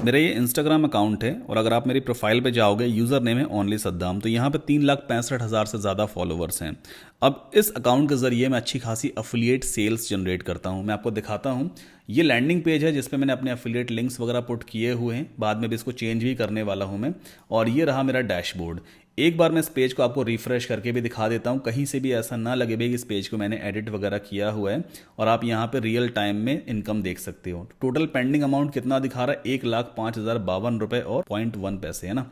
मेरा ये Instagram account है और अगर आप मेरी प्रोफाइल पे जाओगे यूज़र नेम है ओनली सद्दाम, तो यहाँ पे 3,65,000 से ज़्यादा फॉलोवर्स हैं। अब इस अकाउंट के ज़रिए मैं अच्छी खासी अफिलिएट सेल्स जनरेट करता हूँ। मैं आपको दिखाता हूँ, ये लैंडिंग पेज है जिस पे मैंने अपने अफिलिएट लिंक्स वगैरह पुट किए हुए हैं, बाद में भी इसको चेंज भी करने वाला हूँ मैं। और ये रहा मेरा डैशबोर्ड। एक बार मैं इस पेज को आपको रिफ्रेश करके भी दिखा देता हूँ, कहीं से भी ऐसा ना लगे भाई इस पेज को मैंने एडिट वगैरह किया हुआ है। और आप यहाँ पे रियल टाइम में इनकम देख सकते हो। टोटल पेंडिंग अमाउंट कितना दिखा रहा है, 1,05,052 और 0.1 पैसे है ना।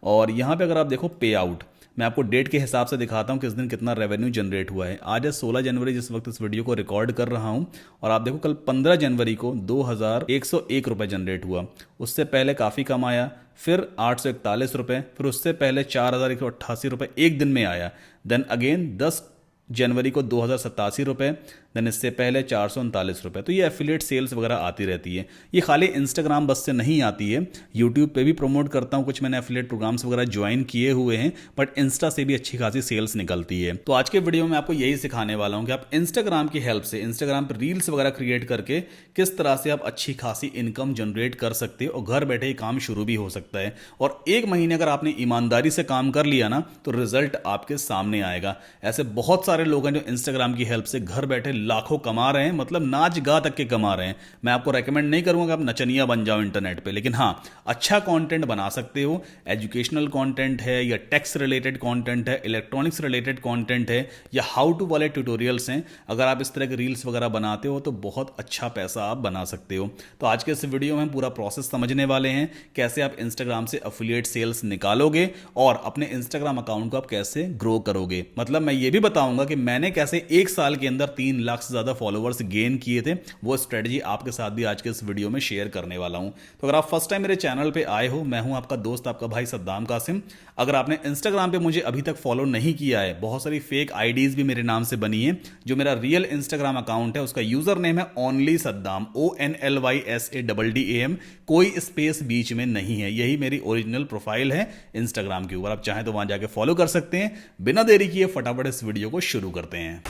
और यहाँ पे अगर आप देखो पे आउट, मैं आपको डेट के हिसाब से दिखाता हूँ किस दिन कितना रेवेन्यू जनरेट हुआ है। आज है 16 जनवरी जिस वक्त इस वीडियो को रिकॉर्ड कर रहा हूँ, और आप देखो कल 15 जनवरी को 2,101 रुपये जनरेट हुआ। उससे पहले काफ़ी कम आया, फिर 841 रुपये, फिर उससे पहले 4,188 रुपये एक दिन में आया। देन अगेन 10 जनवरी को 2,087 रुपये, देन इससे पहले 439 रुपये। तो ये एफिलिएट सेल्स वगैरह आती रहती है। ये खाली इंस्टाग्राम बस से नहीं आती है, यूट्यूब पे भी प्रमोट करता हूँ, कुछ मैंने एफिलिएट प्रोग्राम्स वगैरह ज्वाइन किए हुए हैं, बट इंस्टा से भी अच्छी खासी सेल्स निकलती है। तो आज के वीडियो में आपको यही सिखाने वाला हूँ कि आप इंस्टाग्राम की हेल्प से इंस्टाग्राम पर रील्स वगैरह क्रिएट करके किस तरह से आप अच्छी खासी इनकम जनरेट कर सकते हो, और घर बैठे ही काम शुरू भी हो सकता है। और एक महीने अगर आपने ईमानदारी से काम कर लिया ना, तो रिजल्ट आपके सामने आएगा। ऐसे बहुत सारे लोग हैं जो इंस्टाग्राम की हेल्प से घर बैठे लाखों कमा रहे हैं, मतलब नाच गा तक के कमा रहे हैं। मैं आपको रेकमेंड नहीं करूंगा कि आप नचनिया बन जाओ इंटरनेट पे, लेकिन हाँ, अच्छा कंटेंट बना सकते हो। एजुकेशनल कंटेंट है, या टैक्स रिलेटेड कंटेंट है, इलेक्ट्रॉनिक्स रिलेटेड कंटेंट है, या हाउ टू वाले ट्यूटोरियल्स हैं। अगर आप इस तरह के रील्स वगैरह बनाते हो तो बहुत अच्छा पैसा आप बना सकते हो। तो आज के इस वीडियो में हम पूरा प्रोसेस समझने वाले हैं, कैसे आप इंस्टाग्राम से एफिलिएट सेल्स निकालोगे और अपने इंस्टाग्राम अकाउंट को आप कैसे ग्रो करोगे। मतलब मैं ये भी बताऊंगा कि मैंने कैसे एक साल के अंदर 3 लाख से ज्यादा फॉलोवर्स गेन किए थे। वो स्ट्रेटजी आपके साथ भी आज के इस वीडियो में शेयर करने वाला हूं। तो अगर आप फर्स्ट टाइम मेरे चैनल पे आए हो, मैं हूं आपका दोस्त, आपका भाई सद्दाम कासिम। अगर आपने इंस्टाग्राम पे मुझे अभी तक फॉलो नहीं किया है, बहुत सारी फेक आईडीज भी मेरे नाम से बनी है। जो मेरा रियल इंस्टाग्राम अकाउंट है उसका यूजर नेम है ओनली सद्दाम, ONLYSADDAM, कोई स्पेस बीच में नहीं है। यही मेरी ओरिजिनल प्रोफाइल है इंस्टाग्राम के ऊपर। आप चाहें तो वहां जाके फॉलो कर सकते हैं। बिना देरी किए फटाफट इस वीडियो को शुरू करते हैं।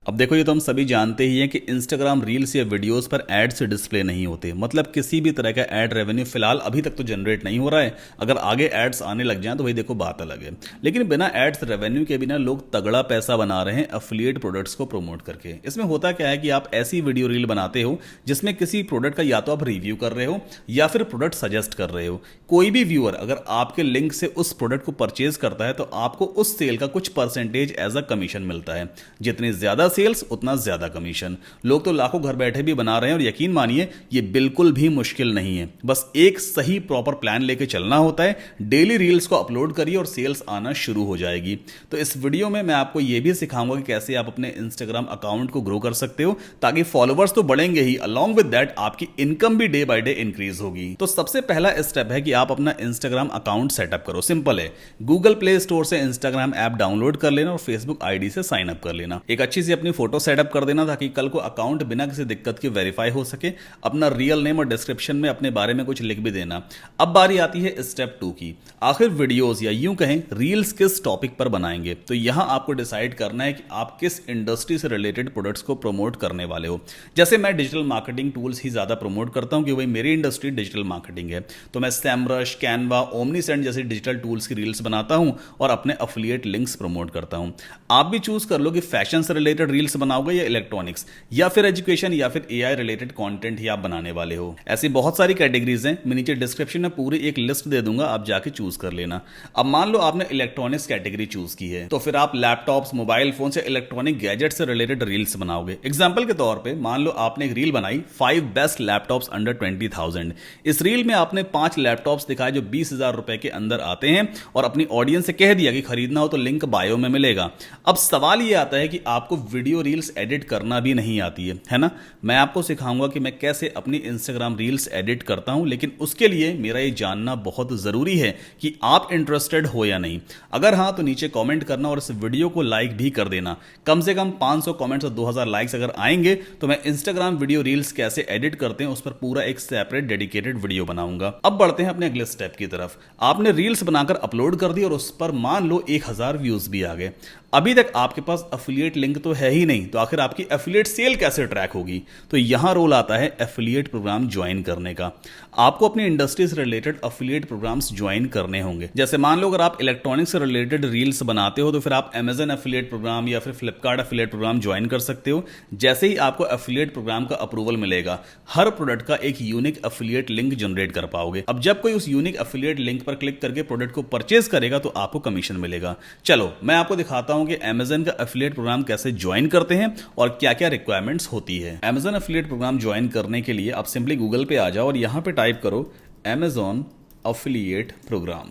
अब देखो, ये तो हम सभी जानते ही हैं कि इंस्टाग्राम रील्स या वीडियोस पर एड्स डिस्प्ले नहीं होते। मतलब किसी भी तरह का एड रेवेन्यू फिलहाल अभी तक तो जनरेट नहीं हो रहा है। अगर आगे एड्स आने लग जाएं तो भाई देखो बात अलग है। लेकिन बिना एड्स रेवेन्यू के बिना लोग तगड़ा पैसा बना रहे हैं एफिलिएट प्रोडक्ट्स को प्रमोट करके। इसमें होता क्या है कि आप ऐसी वीडियो रील बनाते हो जिसमें किसी प्रोडक्ट का या तो आप रिव्यू कर रहे हो या फिर प्रोडक्ट सजेस्ट कर रहे हो। कोई भी व्यूअर अगर आपके लिंक से उस प्रोडक्ट को परचेज करता है तो आपको उस सेल का कुछ परसेंटेज एज अ कमीशन मिलता है। जितनी ज्यादा सेल्स उतना ज्यादा कमीशन। लोग तो लाखों घर बैठे भी बना रहे हैं, और यकीन मानिए ये बिल्कुल भी मुश्किल नहीं है। बस एक सही प्रॉपर प्लान लेके चलना होता है। डेली रील्स को अपलोड करिए और सेल्स आना शुरू हो जाएगी। तो इस वीडियो में मैं आपको यह भी सिखाऊंगा कि कैसे आप अपने इंस्टाग्राम अकाउंट को ग्रो कर सकते हो, ताकि फॉलोवर्स तो बढ़ेंगे ही, अलॉन्ग विद दैट आपकी इनकम भी डे बाय डे इंक्रीज होगी। तो सबसे पहला स्टेप है कि आप अपना इंस्टाग्राम अकाउंट सेटअप करो। सिंपल है, गूगल प्ले स्टोर से इंस्टाग्राम ऐप डाउनलोड कर लेना और फेसबुक आईडी से साइन अप कर लेना। एक अच्छी सी अपनी फोटो सेटअप कर देना ताकि कल को अकाउंट बिना किसी दिक्कत के वेरीफाई हो सके। अपना रियल नेम और डिस्क्रिप्शन में अपने बारे में कुछ लिख भी देना। अब बारी आती है स्टेप 2 की। आखिर वीडियोस या यूं कहें रील्स किस टॉपिक पर बनाएंगे, तो यहां आपको डिसाइड करना है कि आप किस इंडस्ट्री से रिलेटेड प्रोडक्ट्स को प्रमोट करने वाले हो। जैसे मैं डिजिटल मार्केटिंग टूल्स ही ज्यादा प्रमोट करता हूं, कि भाई मेरी इंडस्ट्री डिजिटल मार्केटिंग है, तो मैं सैमरश, कैनवा, ओमनीसेंट जैसे डिजिटल टूल्स की रील्स बनाता हूं और अपने एफिलिएट लिंक्स प्रमोट करता हूं। आप भी चूज कर लो कि फैशन से रिलेटेड रील्स बनाओगे या इलेक्ट्रॉनिक्स, या फिर एजुकेशन, या फिर एआई रिलेटेड कंटेंट ही आप बनाने वाले हो। ऐसी बहुत सारी कैटेगरीज हैं, मैं नीचे डिस्क्रिप्शन में पूरी एक लिस्ट दे दूंगा, आप जाके चूज कर लेना। अब मान लो आपने इलेक्ट्रॉनिक्स कैटेगरी चूज की है, तो फिर आप लैपटॉप्स, मोबाइल फोन से इलेक्ट्रॉनिक गैजेट से रिलेटेड रील्स बनाओगे। एग्जांपल के तौर पे मान लो आपने एक रील बनाई 5 बेस्ट लैपटॉप्स अंडर 20,000। इस रील में आपने 5 लैपटॉप्स दिखाए जो 20,000 रुपए के अंदर आते हैं, और अपनी ऑडियंस से कह दिया कि खरीदना हो तो लिंक बायो में मिलेगा। अब सवाल यह आता है कि आपको वीडियो वीडियो रील्स एडिट करना भी नहीं आती है ना। मैं आपको सिखाऊंगा कि मैं कैसे अपनी इंस्टाग्राम रील्स एडिट करता हूं, लेकिन उसके लिए मेरा ये जानना बहुत ज़रूरी है कि आप इंटरेस्टेड हो या नहीं। अगर हाँ तो नीचे कॉमेंट करना और इस वीडियो को लाइक भी कर देना। कम से कम 500 कॉमेंट्स और 2000 लाइक्स अगर आएंगे तो मैं इंस्टाग्राम वीडियो रील्स कैसे एडिट करते हैं उस पर पूरा एक सेपरेट डेडिकेटेड वीडियो बनाऊंगा। अब बढ़ते हैं अपने अगले स्टेप की तरफ। आपने रील्स बनाकर अपलोड कर दी और उस पर मान लो 1000 व्यूज भी आ गए। अभी तक आपके पास एफिलिएट लिंक तो है ही नहीं, तो आखिर आपकी एफिलिएट सेल कैसे ट्रैक होगी? तो यहां रोल आता है एफिलिएट प्रोग्राम ज्वाइन करने का। आपको अपनी इंडस्ट्री से रिलेटेड एफिलिएट प्रोग्राम्स ज्वाइन करने होंगे। जैसे मान लो अगर आप इलेक्ट्रॉनिक्स से रिलेटेड रील्स बनाते हो तो फिर आप अमेजन एफिलिएट प्रोग्राम या फिर फ्लिपकार्ट एफिलिएट प्रोग्राम ज्वाइन कर सकते हो। जैसे ही आपको एफिलिएट प्रोग्राम का अप्रूवल मिलेगा, हर प्रोडक्ट का एक यूनिक एफिलिएट लिंक जनरेट कर पाओगे। अब जब कोई उस यूनिक एफिलिएट लिंक पर क्लिक करके प्रोडक्ट को परचेज करेगा तो आपको कमीशन मिलेगा। चलो मैं आपको दिखाता हूं कि अमेजन का एफिलिएट प्रोग्राम कैसे ज्वाइन करते हैं और क्या क्या रिक्वायरमेंट्स होती है। अमेजन एफिलिएट प्रोग्राम ज्वाइन करने के लिए आप सिंपली गूगल पे आ जाओ और यहां पे टाइप करो Amazon affiliate program.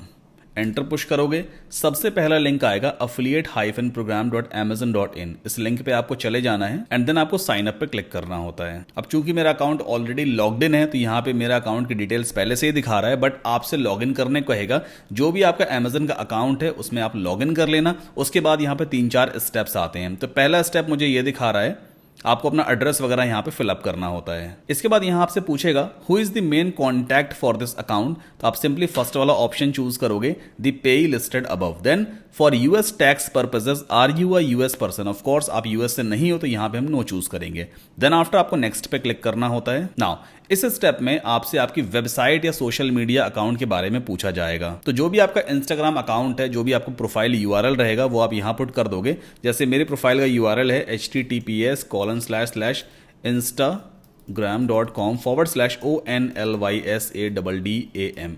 Enter push करोगे, सबसे पहला लिंक आएगा affiliate-program.amazon.in। इस लिंक पे आपको चले जाना है एंड देन आपको साइन अप पे क्लिक करना होता है। अब चूंकि मेरा अकाउंट ऑलरेडी लॉग्ड इन है तो यहाँ पे मेरा अकाउंट की डिटेल्स पहले से ही दिखा रहा है, बट आपसे लॉग इन करने को कहेगा। जो भी आपका अमेजन का अकाउंट है उसमें आप लॉग इन कर लेना। उसके बाद यहाँ पे 3-4 स्टेप्स आते हैं। तो पहला स्टेप मुझे ये दिखा रहा है, आपको अपना एड्रेस वगैरह यहाँ पे फिलअप करना होता है। इसके बाद यहाँ आपसे पूछेगा who is the main contact for this account, तो आप सिंपली फर्स्ट वाला ऑप्शन चूज करोगे, the payee listed above. Then for US tax purposes are you a US person. Of course आप यूएस से नहीं हो तो यहाँ पे हम नो चूज करेंगे। देन आफ्टर आपको नेक्स्ट पे क्लिक करना होता है। नाउ इस स्टेप में आपसे आपकी वेबसाइट या सोशल मीडिया अकाउंट के बारे में पूछा जाएगा। तो जो भी आपका इंस्टाग्राम अकाउंट है, जो भी आपको प्रोफाइल यूआरएल रहेगा वो आप यहाँ पुट कर दोगे। जैसे मेरे प्रोफाइल का यूआरएल है https://instagram.com/onlysaddam।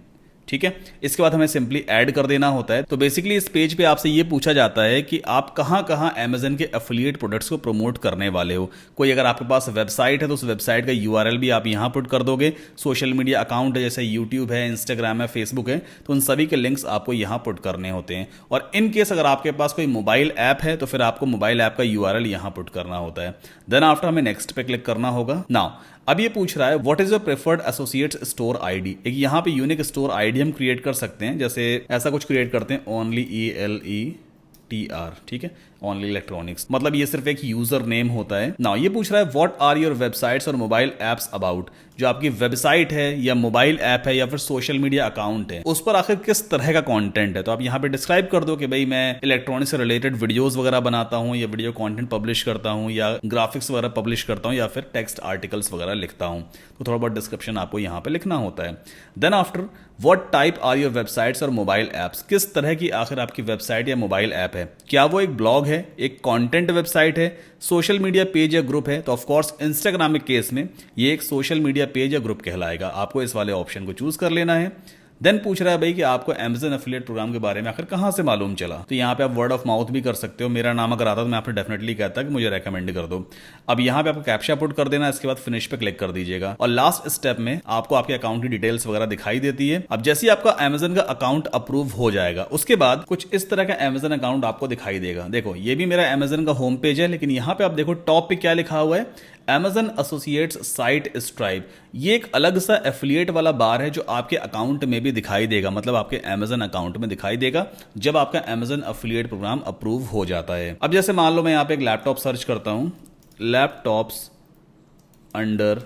ठीक है, इसके बाद हमें सिंपली ऐड कर देना होता है। तो बेसिकली इस पेज पे आपसे ये पूछा जाता है कि आप कहां कहां अमेजन के एफिलिएट प्रोडक्ट्स को प्रमोट करने वाले हो। कोई अगर आपके पास वेबसाइट है तो उस वेबसाइट का यूआरएल भी आप यहां पुट कर दोगे। सोशल मीडिया अकाउंट है जैसे यूट्यूब है, इंस्टाग्राम है, फेसबुक है, तो उन सभी के लिंक्स आपको यहां पुट करने होते हैं। और इन केस अगर आपके पास कोई मोबाइल ऐप है तो फिर आपको मोबाइल ऐप का यूआरएल यहां पुट करना होता है। देन आफ्टर हमें नेक्स्ट पे क्लिक करना होगा। नाउ अब ये पूछ रहा है what is your preferred associates store ID. एक यहाँ पे यूनिक स्टोर आईडी हम क्रिएट कर सकते हैं। जैसे ऐसा कुछ क्रिएट करते हैं, ओनली ELETR। ठीक है, ओनली इलेक्ट्रॉनिक्स, मतलब ये सिर्फ एक यूजर नेम होता है। नाउ ये पूछ रहा है व्हाट आर योर वेबसाइट्स और मोबाइल एप्स अबाउट। जो आपकी वेबसाइट है या मोबाइल ऐप है या फिर सोशल मीडिया अकाउंट है उस पर आखिर किस तरह का कंटेंट है। तो आप यहाँ पे डिस्क्राइब कर दो कि भाई मैं इलेक्ट्रॉनिक्स से रिलेटेड वीडियोस वगैरह बनाता हूँ या वीडियो कंटेंट पब्लिश करता हूँ या ग्राफिक्स वगैरह पब्लिश करता हूँ या फिर टेक्स्ट आर्टिकल्स वगैरह लिखता हूँ। तो थोड़ा बहुत डिस्क्रिप्शन आपको यहाँ पे लिखना होता है। Then after what type are your websites और मोबाइल ऐप्स। किस तरह की आखिर आपकी वेबसाइट या मोबाइल ऐप है। क्या वो एक ब्लॉग है, एक कंटेंट वेबसाइट है, सोशल मीडिया पेज या ग्रुप है। तो ऑफ कोर्स इंस्टाग्राम के केस में ये एक सोशल मीडिया पेज या ग्रुप कहलाएगा। आपको इस वाले ऑप्शन को चूज कर लेना है। देन पूछ रहा है भाई कि आपको अमेजन एफिलिएट प्रोग्राम के बारे में आखिर कहां से मालूम चला। तो यहाँ पे आप वर्ड ऑफ माउथ भी कर सकते हो। मेरा नाम अगर आता तो मैं आपको डेफिनेटली कहता कि मुझे रेकमेंड कर दो। अब यहाँ पे आपको कैप्चा पुट कर देना, इसके बाद फिनिश पे क्लिक कर दीजिएगा और लास्ट स्टेप में आपको आपके अकाउंट की डिटेल्स वगैरह दिखाई देती है। अब जैसे ही आपका अमेजन का अकाउंट अप्रूव हो जाएगा उसके बाद कुछ इस तरह का अमेजन अकाउंट आपको दिखाई देगा। देखो ये भी मेरा अमेजन का होम पेज है, लेकिन यहाँ पे आप देखो टॉप पे क्या लिखा हुआ है, Amazon Associates साइट स्ट्राइप। ये एक अलग सा एफिलिएट वाला बार है जो आपके अकाउंट में भी दिखाई देगा, मतलब आपके Amazon अकाउंट में दिखाई देगा जब आपका Amazon एफिलिएट प्रोग्राम अप्रूव हो जाता है। अब जैसे मान लो मैं यहाँ पे एक लैपटॉप सर्च करता हूँ, लैपटॉप्स अंडर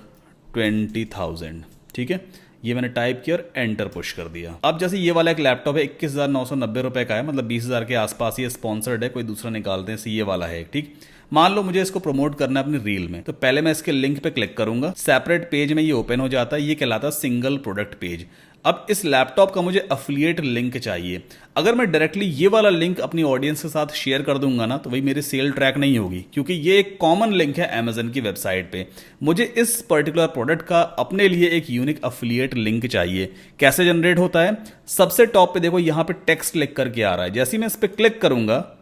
20,000। ठीक है, ये मैंने टाइप किया और एंटर पुश कर दिया। अब जैसे ये वाला एक लैपटॉप है 21,990 रुपए का है, मतलब 20,000 के आसपास ये स्पॉन्सर्ड है, कोई दूसरा निकालते हैं। ये वाला है। ठीक, मान लो मुझे इसको प्रमोट करना है अपनी रील में, तो पहले मैं इसके लिंक पे क्लिक करूंगा। सेपरेट पेज में ये ओपन हो जाता है, ये कहलाता है सिंगल प्रोडक्ट पेज। अब इस लैपटॉप का मुझे एफिलिएट लिंक चाहिए। अगर मैं डायरेक्टली ये वाला लिंक अपनी ऑडियंस के साथ शेयर कर दूंगा ना तो वही मेरी सेल ट्रैक नहीं होगी, क्योंकि ये एक कॉमन लिंक है अमेजन की वेबसाइट पे। मुझे इस पर्टिकुलर प्रोडक्ट का अपने लिए एक यूनिक एफिलिएट लिंक चाहिए। कैसे जनरेट होता है, सबसे टॉप पे देखो यहाँ पे टेक्स्ट लिख करके आ रहा है। जैसे ही मैं इस पर क्लिक करूंगा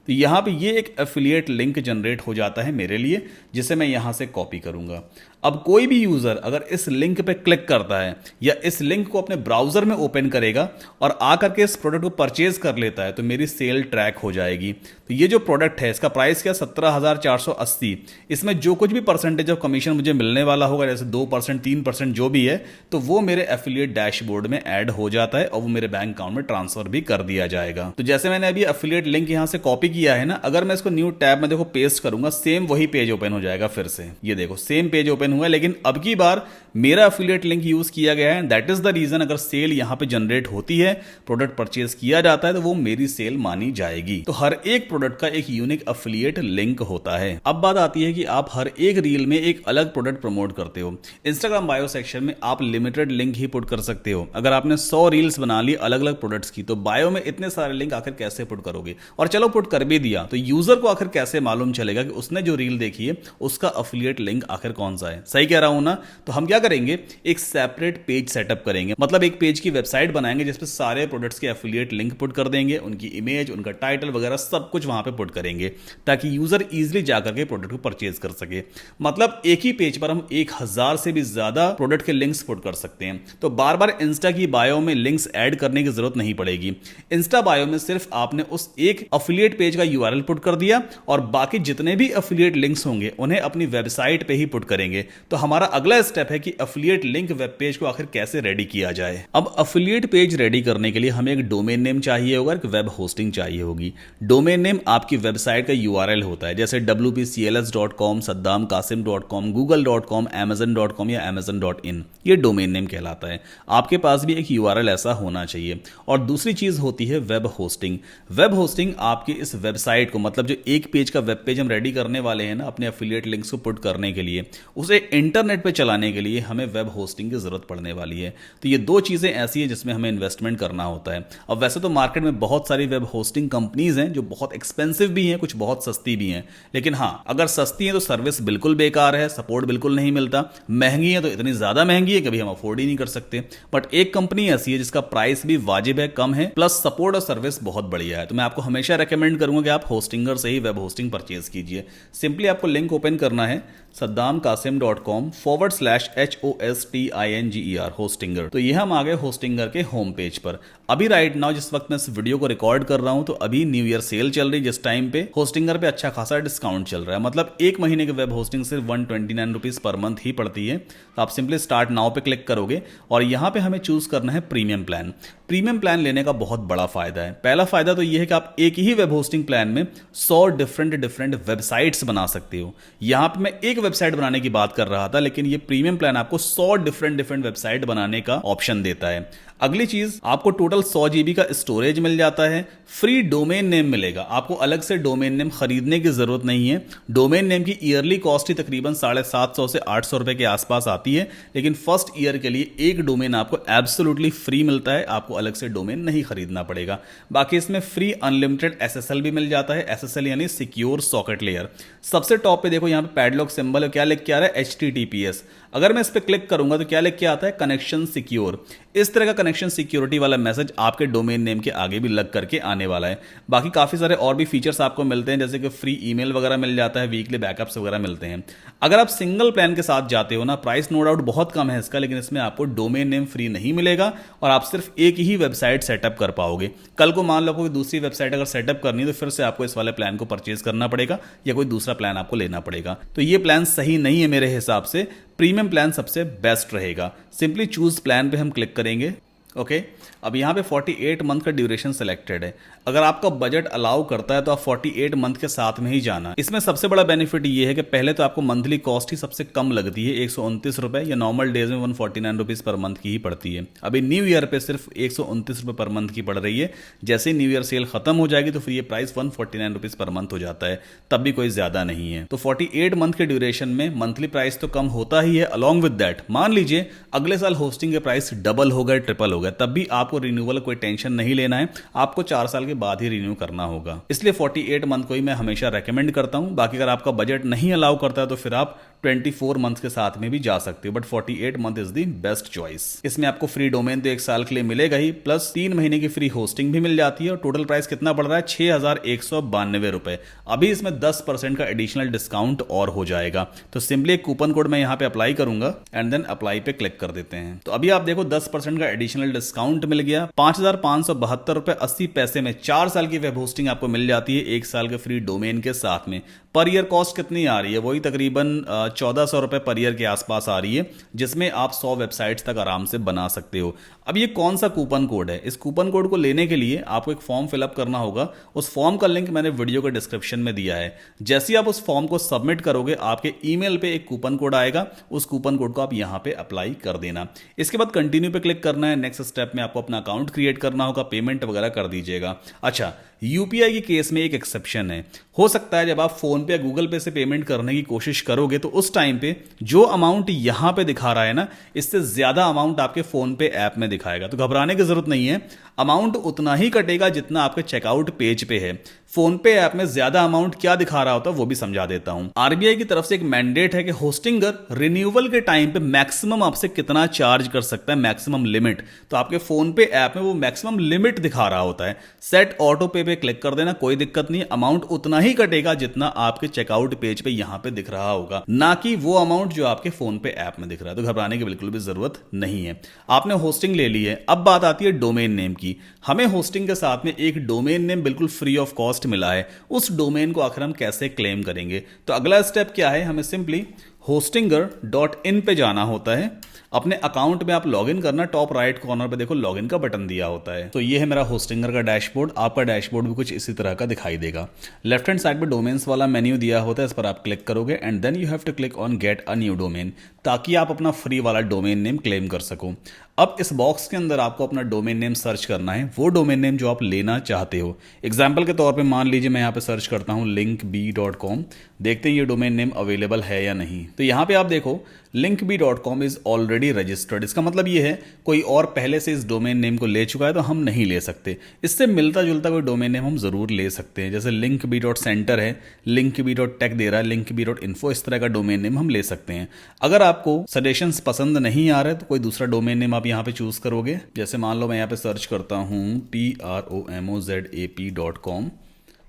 तो यहाँ पे ये एक एफिलिएट लिंक जनरेट हो जाता है मेरे लिए, जिसे मैं यहाँ से कॉपी करूँगा। अब कोई भी यूज़र अगर इस लिंक पे क्लिक करता है या इस लिंक को अपने ब्राउज़र में ओपन करेगा और आकर के इस प्रोडक्ट को परचेज कर लेता है तो मेरी सेल ट्रैक हो जाएगी। तो ये जो प्रोडक्ट है इसका प्राइस क्या, 17,480। इसमें जो कुछ भी परसेंटेज ऑफ कमीशन मुझे मिलने वाला होगा, जैसे 2%, 3% जो भी है, तो वो मेरे एफिलिएट डैशबोर्ड में ऐड हो जाता है और वो मेरे बैंक अकाउंट में ट्रांसफर भी कर दिया जाएगा। तो जैसे मैंने अभी एफिलिएट लिंक यहाँ से कॉपी किया है ना, अगर मैं इसको न्यू टैब में देखो पेस्ट करूंगा, सेम वही पेज ओपन हो जाएगा फिर से। ये देखो सेम पेज ओपन हुआ है, लेकिन अब की बार मेरा एफिलिएट लिंक यूज किया गया है। दैट इज द रीजन अगर सेल यहां पे जनरेट होती है, प्रोडक्ट परचेज किया जाता है, तो वो मेरी सेल मानी जाएगी। तो हर एक प्रोडक्ट का एक यूनिक एफिलिएट लिंक होता है। अब बात आती है कि आप हर एक रील में एक अलग प्रोडक्ट प्रमोट करते हो। इंस्टाग्राम बायो सेक्शन में आप लिमिटेड लिंक ही पुट कर सकते हो। अगर आपने 100 रील्स बना ली अलग अलग प्रोडक्ट्स की, तो बायो में इतने सारे लिंक आखिर कैसे पुट करोगे? और चलो पुट कर भी दिया तो यूजर को आखिर कैसे मालूम चलेगा कि उसने जो रील देखी है उसका एफिलिएट लिंक आखिर कौन सा है? सही कह रहा हूं ना? तो हम क्या करेंगे, एक सेपरेट पेज सेटअप करेंगे, मतलब एक पेज की वेबसाइट बनाएंगे जिसपे सारे प्रोडक्ट्स के एफिलिएट लिंक पुट कर देंगे, उनकी इमेज, उनका टाइटल वगैरह सब कुछ वहां पे पुट करेंगे, ताकि यूजर इजीली जाकर के प्रोडक्ट को परचेज कर सके। मतलब एक ही पेज पर हम 1000 से भी ज्यादा प्रोडक्ट के लिंक्स पुट कर सकते हैं। तो बार बार इंस्टा की बायो में लिंक्स ऐड करने की जरूरत नहीं पड़ेगी। इंस्टा बायो में सिर्फ आपने उस एक एफिलिएट पेज का यूआरएल पुट कर दिया और बाकी जितने भी एफिलिएट लिंक्स होंगे उन्हें अपनी वेबसाइट पे ही पुट करेंगे। तो हमारा अगला स्टेप है कि एफिलिएट लिंक वेब पेज को आखिर कैसे रेडी किया जाए। अब एफिलिएट पेज रेडी करने के लिए हमें एक डोमेन नेम चाहिए होगा, एक वेब होस्टिंग चाहिए होगी। डोमेन नेम आपकी वेबसाइट का यूआरएल होता है, जैसे wpcls.com, saddamkasim.com, google.com, amazon.com या amazon.in, ये डोमेन नेम कहलाता है। आपके पास भी एक यूआरएल ऐसा होना चाहिए। और दूसरी चीज होती है वेब होस्टिंग। वेब होस्टिंग आपकी इस वेबसाइट को, मतलब जो एक पेज का वेब पेज हम रेडी करने वाले हैं ना अपने एफिलिएट लिंक्स को पुट करने के लिए, उसे इंटरनेट पे चलाने के लिए हमें वेब होस्टिंग की जरूरत पड़ने वाली है। तो ये दो चीजें ऐसी है जिसमें हमें इन्वेस्टमेंट करना होता है। अब वैसे तो मार्केट में बहुत सारी वेब होस्टिंग कंपनीज हैं जो बहुत एक्सपेंसिव भी हैं, कुछ बहुत सस्ती भी हैं। लेकिन हाँ, अगर सस्ती है तो सर्विस बिल्कुल बेकार है, सपोर्ट बिल्कुल नहीं मिलता। महंगी है तो इतनी ज्यादा महंगी है कभी हम अफोर्ड ही नहीं कर सकते। बट एक कंपनी ऐसी है जिसका प्राइस भी वाजिब है, कम है, प्लस सपोर्ट और सर्विस बहुत बढ़िया है। तो मैं आपको हमेशा रेकमेंड करूंगा कि आप होस्टिंगर से ही वेब होस्टिंग परचेज कीजिए। सिंपली आपको लिंक ओपन करना है saddamkasim.com/hostinger होस्टिंगर। तो ये हम आ गए होस्टिंगर के होम पेज पर। अभी राइट नाउ जिस वक्त मैं इस वीडियो को रिकॉर्ड कर रहा हूं तो अभी न्यू ईयर सेल चल रही है, जिस टाइम पे होस्टिंगर पे अच्छा खासा डिस्काउंट चल रहा है। मतलब एक महीने की वेब होस्टिंग सिर्फ 129 रुपीज पर मंथ ही पड़ती है। तो आप सिंपली स्टार्ट नाउ पे क्लिक करोगे और यहां पे हमें चूज करना है प्रीमियम प्लान। प्रीमियम प्लान लेने का बहुत बड़ा फायदा है। पहला फायदा तो यह है कि आप एक ही वेब होस्टिंग प्लान में 100 डिफरेंट वेबसाइट्स बना सकते हो। यहां पे मैं एक वेबसाइट बनाने की बात कर रहा था, लेकिन ये प्रीमियम प्लान आपको 100 डिफरेंट वेबसाइट बनाने का ऑप्शन देता है। अगली चीज, आपको टोटल 100 GB का स्टोरेज मिल जाता है। फ्री डोमेन नेम मिलेगा, आपको अलग से डोमेन नेम खरीदने की जरूरत नहीं है। डोमेन नेम की ईयरली कॉस्ट ही तकरीबन 750 से 800 रुपए के आसपास आती है, लेकिन फर्स्ट ईयर के लिए एक डोमेन आपको एब्सोल्युटली फ्री मिलता है, आपको अलग से डोमेन नहीं खरीदना पड़ेगा। बाकी इसमें फ्री अनलिमिटेड SSL भी मिल जाता है। SSL यानी सिक्योर सॉकेट लेयर। सबसे टॉप पे देखो यहाँ पे पैडलॉक सिंबल है, क्या लिख के आ रहा है? HTTPS। अगर मैं इस पर क्लिक करूंगा तो क्या लिख के आता है? Connection secure. इस तरह का कनेक्शन सिक्योरिटी वाला मैसेज आपके डोमेन नेम के आगे भी लग करके आने वाला है। बाकी काफी सारे और भी फीचर्स आपको मिलते हैं, जैसे कि फ्री ईमेल वगैरह मिल जाता है, वीकली बैकअप्स वगैरह मिलते हैं। अगर आप सिंगल प्लान के साथ जाते हो ना, प्राइस नो डाउट बहुत कम है इसका, लेकिन इसमें आपको डोमेन नेम फ्री नहीं मिलेगा और आप सिर्फ एक ही वेबसाइट सेटअप कर पाओगे। कल को मान लो कोई दूसरी वेबसाइट अगर सेटअप करनी है तो फिर से आपको इस वाले प्लान को परचेज करना पड़ेगा या कोई दूसरा प्लान आपको लेना पड़ेगा। तो ये प्लान सही नहीं है मेरे हिसाब से। प्रीमियम प्लान सबसे बेस्ट रहेगा। सिंपली चूज प्लान पे हम क्लिक करेंगे। ओके, अब यहाँ पे 48 मंथ का ड्यूरेशन सिलेक्टेड है। अगर आपका बजट अलाउ करता है तो आप 48 मंथ के साथ में ही जाना। इसमें सबसे बड़ा बेनिफिट ये है कि पहले तो आपको मंथली कॉस्ट ही सबसे कम लगती है, 129 रुपए, या नॉर्मल डेज में 149 रुपीज पर मंथ की ही पड़ती है। अभी न्यू ईयर पे सिर्फ 129 रुपए पर मंथ की पड़ रही है। जैसे ही न्यू ईयर सेल खत्म हो जाएगी तो फिर ये प्राइस 149 रुपीज पर मंथ हो जाता है, तब भी कोई ज्यादा नहीं है। तो 48 मंथ के ड्यूरेशन में मंथली प्राइस तो कम होता ही है। अलॉन्ग विद दैट मान लीजिए अगले साल होस्टिंग के प्राइस डबल हो गए, ट्रिपल हो गए, तब भी आपको रिन्यूअल कोई टेंशन नहीं लेना है। आपको 4 साल के बाद ही रिन्यू करना होगा। इसलिए 48 मंथ को ही मैं हमेशा रेकमेंड करता हूं। बाकी अगर आपका बजट नहीं अलाउ करता है तो फिर आप 24 मंथ के साथ में भी जा सकते हो, but 48 month is the best choice. इसमें आपको फ्री डोमेन तो 1 साल के लिए मिलेगा ही, प्लस 3 महीने की फ्री होस्टिंग भी मिल जाती है, और टोटल प्राइस कितना पड़ रहा है 6,192 रुपए। अभी इसमें 10% का एडिशनल डिस्काउंट और हो जाएगा। तो सिंपली एक कूपन कोड मैं यहाँ पे अप्लाई करूंगा एंड देन अप्लाई पे क्लिक कर देते हैं। तो अभी आप देखो 10% का एडिशनल डिस्काउंट मिल गया, 5,572 रुपए 80 पैसे में 4 साल की वेब होस्टिंग आपको मिल जाती है 1 साल के फ्री डोमेन के साथ में। पर ईयर कॉस्ट कितनी आ रही है, वही तकरीबन 1400 रुपए पर ईयर के आसपास आ रही है, जिसमें आप 100 वेबसाइट्स तक आराम से बना सकते हो। अब ये कौन सा कूपन कोड है, इस कूपन कोड को लेने के लिए आपको एक फॉर्म फिलअप करना होगा। उस फॉर्म का लिंक मैंने वीडियो के डिस्क्रिप्शन में दिया है। जैसे ही आप उस फॉर्म को सबमिट करोगे, आपके ईमेल पे एक कूपन कोड आएगा, उस कूपन कोड को आप यहां पे अप्लाई कर देना। इसके बाद कंटिन्यू पे क्लिक करना है। नेक्स्ट स्टेप में आपको अपना अकाउंट क्रिएट करना होगा, पेमेंट वगैरह कर दीजिएगा। अच्छा, यूपीआई के केस में एक एक्सेप्शन है। हो सकता है जब आप फोन पे या गूगल पे से पेमेंट करने की कोशिश करोगे तो उस टाइम पे जो अमाउंट यहां पे दिखा रहा है ना, इससे ज्यादा अमाउंट आपके फोन पे ऐप में दिखाएगा। तो घबराने की जरूरत नहीं है, अमाउंट उतना ही कटेगा जितना आपके चेकआउट पेज पे है। फोन पे ऐप में ज्यादा अमाउंट क्या दिखा रहा होता है वो भी समझा देता हूं। आरबीआई की तरफ से एक मैंडेट है कि होस्टिंगर रिन्यूअल के टाइम पे मैक्सिमम आपसे कितना चार्ज कर सकता है, मैक्सिमम लिमिट। तो आपके फोन पे ऐप में वो मैक्सिमम लिमिट दिखा रहा होता है। सेट ऑटो पे क्लिक कर देना, कोई दिक्कत नहीं, अमाउंट उतना ही कटेगा जितना आपके चेकआउट पेज पे यहां पे दिख रहा होगा, ना कि वो अमाउंट जो आपके फोन पे ऐप में दिख रहा है। तो घबराने की बिल्कुल भी जरूरत नहीं है। आपने होस्टिंग ले ली है, अब बात आती है डोमेन नेम की। हमें होस्टिंग के साथ में एक डोमेन नेम बिल्कुल फ्री ऑफ कॉस्ट मिला है, उस डोमेन को आखिर हम कैसे क्लेम करेंगे? तो अगला स्टेप क्या है, हमें सिंपली hostinger.in पे जाना होता है। अपने अकाउंट में आप लॉगिन करना, टॉप राइट कॉर्नर पे देखो लॉगिन का बटन दिया होता है। तो ये है मेरा होस्टिंगर का डैशबोर्ड। आपका डैशबोर्ड भी कुछ इसी तरह का दिखाई देगा। लेफ्ट हैंड साइड पे डोमेन्स वाला मेन्यू दिया होता है, इस पर आप क्लिक करोगे and then you have to click on get a new domain, ताकि आप अपना फ्री वाला डोमेन नेम क्लेम कर सको। अब इस बॉक्स के अंदर आपको अपना डोमेन नेम सर्च करना है, वो डोमेन नेम जो आप लेना चाहते हो। एग्जाम्पल के तौर पे मान लीजिए मैं यहाँ पे सर्च करता हूँ linkb.com, देखते हैं ये डोमेन नेम अवेलेबल है या नहीं। तो यहाँ पे आप देखो linkb.com इज ऑलरेडी रजिस्टर्ड। इसका मतलब ये है कोई और पहले से इस डोमेन नेम को ले चुका है, तो हम नहीं ले सकते। इससे मिलता जुलता कोई डोमेन नेम हम जरूर ले सकते हैं, जैसे linkb.center है, linkb.tech दे रहा है, linkb.info, इस तरह का डोमेन नेम हम ले सकते हैं। अगर आपको सजेशंस पसंद नहीं आ रहे तो कोई दूसरा डोमेन नेम आप यहाँ पे चूज करोगे। जैसे मान लो मैं यहाँ पे सर्च करता हूँ tromozap.com,